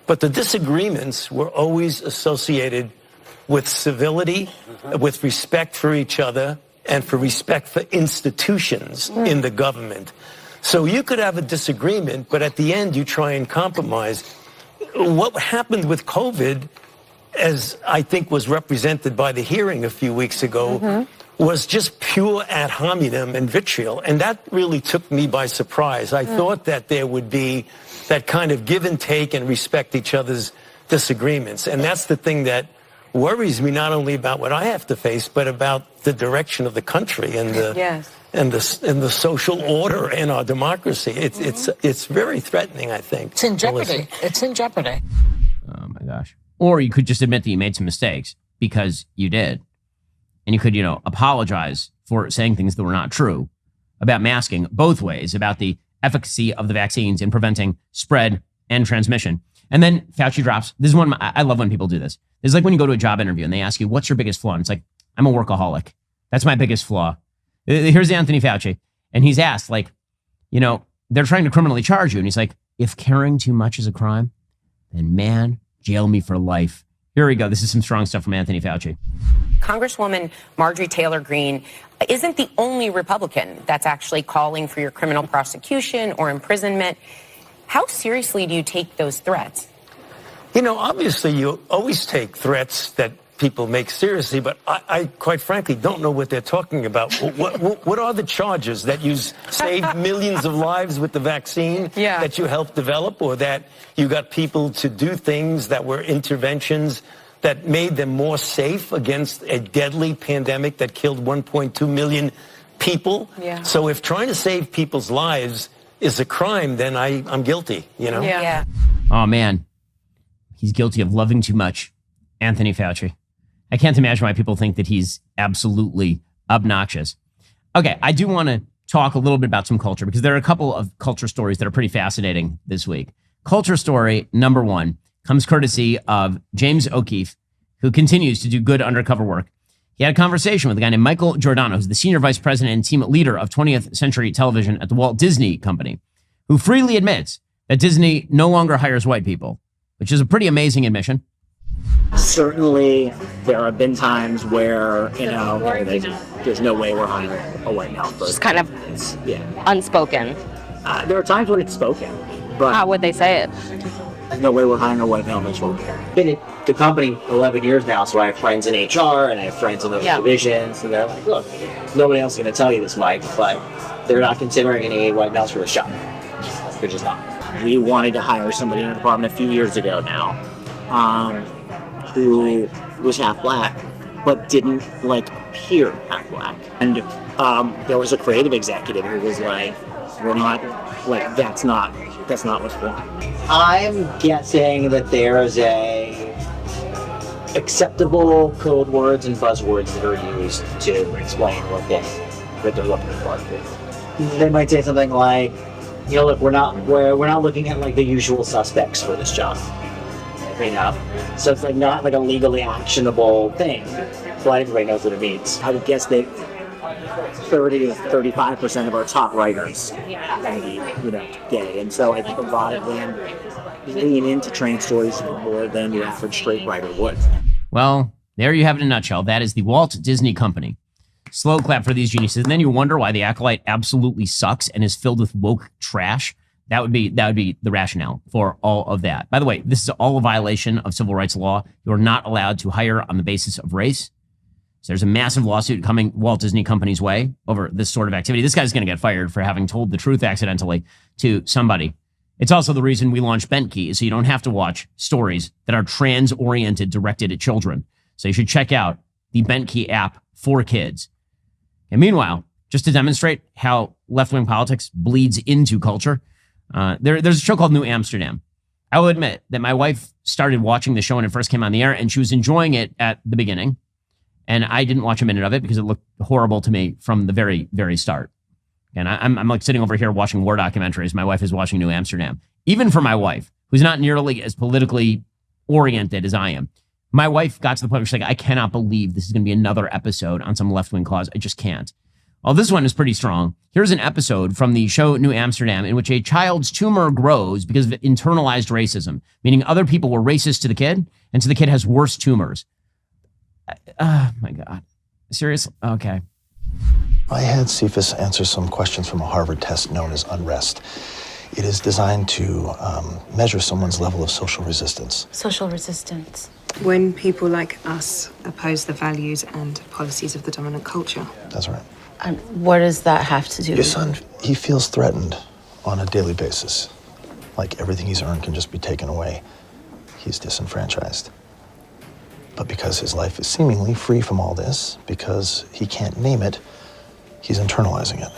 but the disagreements were always associated with civility, with respect for each other, and for respect for institutions in the government. So you could have a disagreement, but at the end you try and compromise. What happened with COVID, as I think was represented by the hearing a few weeks ago, was just pure ad hominem and vitriol. And that really took me by surprise. I thought that there would be that kind of give and take and respect each other's disagreements. And that's the thing that worries me, not only about what I have to face, but about the direction of the country and the social order in our democracy. It's very threatening, I think. It's in jeopardy. It's in jeopardy. Oh my gosh. Or you could just admit that you made some mistakes, because you did. And you could, apologize for saying things that were not true about masking both ways, about the efficacy of the vaccines in preventing spread and transmission. And then Fauci drops. This is one, I love when people do this. It's like when you go to a job interview and they ask you, what's your biggest flaw? And it's like, I'm a workaholic. That's my biggest flaw. Here's Anthony Fauci. And he's asked, they're trying to criminally charge you. And he's like, if caring too much is a crime, then man, jail me for life. Here we go. This is some strong stuff from Anthony Fauci. Congresswoman Marjorie Taylor Greene isn't the only Republican that's actually calling for your criminal prosecution or imprisonment. How seriously do you take those threats? Obviously you always take threats that people make seriously, but I quite frankly don't know what they're talking about. What are the charges? That you saved millions of lives with the vaccine that you helped develop, or that you got people to do things that were interventions that made them more safe against a deadly pandemic that killed 1.2 million people? Yeah. So if trying to save people's lives is a crime, then I'm guilty, you know? Yeah. Oh, man. He's guilty of loving too much. Anthony Fauci. I can't imagine why people think that he's absolutely obnoxious. Okay, I do want to talk a little bit about some culture, because there are a couple of culture stories that are pretty fascinating this week. Culture story number one comes courtesy of James O'Keefe, who continues to do good undercover work. He had a conversation with a guy named Michael Giordano, who's the senior vice president and team leader of 20th Century Television at the Walt Disney Company, who freely admits that Disney no longer hires white people, which is a pretty amazing admission. Certainly, there have been times where, there's no way we're hiring a white male person. Just kind of unspoken. There are times when it's spoken, but how would they say it? There's no way we're hiring a white male person. I've been at the company 11 years now, so I have friends in HR and I have friends in those divisions, and they're like, look, nobody else is going to tell you this, Mike, but they're not considering any white males for the job. They're just not. We wanted to hire somebody in the department a few years ago now, who was half black, but didn't appear half black. And there was a creative executive who was like, we're not, that's not what's going on. I'm guessing that there's acceptable code words and buzzwords that are used to explain what they're looking for. They might say something like, look, we're not looking at the usual suspects for this job. So it's not a legally actionable thing, but everybody knows what it means. I would guess that 30 to 35% of our top writers are gay, and so I think a lot of them lean into trans stories more than the average straight writer would. Well, there you have it in a nutshell. That is the Walt Disney Company. Slow clap for these geniuses. And then you wonder why The Acolyte absolutely sucks and is filled with woke trash. That would be the rationale for all of that. By the way, this is all a violation of civil rights law. You are not allowed to hire on the basis of race. So there's a massive lawsuit coming Walt Disney Company's way over this sort of activity. This guy's going to get fired for having told the truth accidentally to somebody. It's also the reason we launched Bentkey, so you don't have to watch stories that are trans-oriented directed at children. So you should check out the Bentkey app for kids. And meanwhile, just to demonstrate how left-wing politics bleeds into culture, there's a show called New Amsterdam. I will admit that my wife started watching the show when it first came on the air, and she was enjoying it at the beginning. And I didn't watch a minute of it because it looked horrible to me from the very, very start. And I'm sitting over here watching war documentaries. My wife is watching New Amsterdam. Even for my wife, who's not nearly as politically oriented as I am, my wife got to the point where she's like, I cannot believe this is going to be another episode on some left-wing cause. I just can't. Well, this one is pretty strong. Here's an episode from the show New Amsterdam in which a child's tumor grows because of internalized racism, meaning other people were racist to the kid, and so the kid has worse tumors. Oh, my God. Seriously? Okay. I had Cephas answer some questions from a Harvard test known as Unrest. It is designed to measure someone's level of social resistance. Social resistance. When people like us oppose the values and policies of the dominant culture. That's right. And what does that have to do Your son, he feels threatened on a daily basis. Like everything he's earned can just be taken away. He's disenfranchised. But because his life is seemingly free from all this, because he can't name it, he's internalizing it.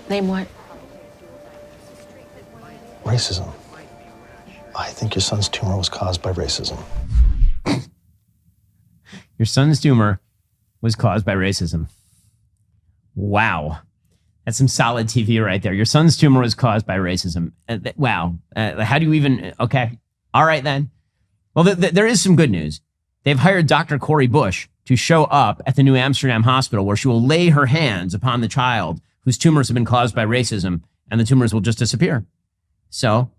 Name what? Racism. I think your son's tumor was caused by racism. Your son's tumor was caused by racism. Wow. That's some solid TV right there. Your son's tumor was caused by racism. Wow. How do you even... Okay. All right, then. Well, there is some good news. They've hired Dr. Cori Bush to show up at the New Amsterdam hospital where she will lay her hands upon the child whose tumors have been caused by racism, and the tumors will just disappear. So,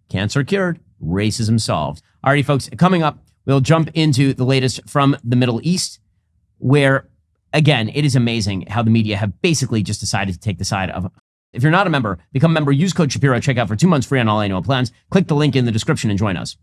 cancer cured, racism solved. Alrighty, folks, coming up, we'll jump into the latest from the Middle East, where, again, it is amazing how the media have basically just decided to take the side of... If you're not a member, become a member, use code Shapiro, check out for 2 months free on all annual plans. Click the link in the description and join us.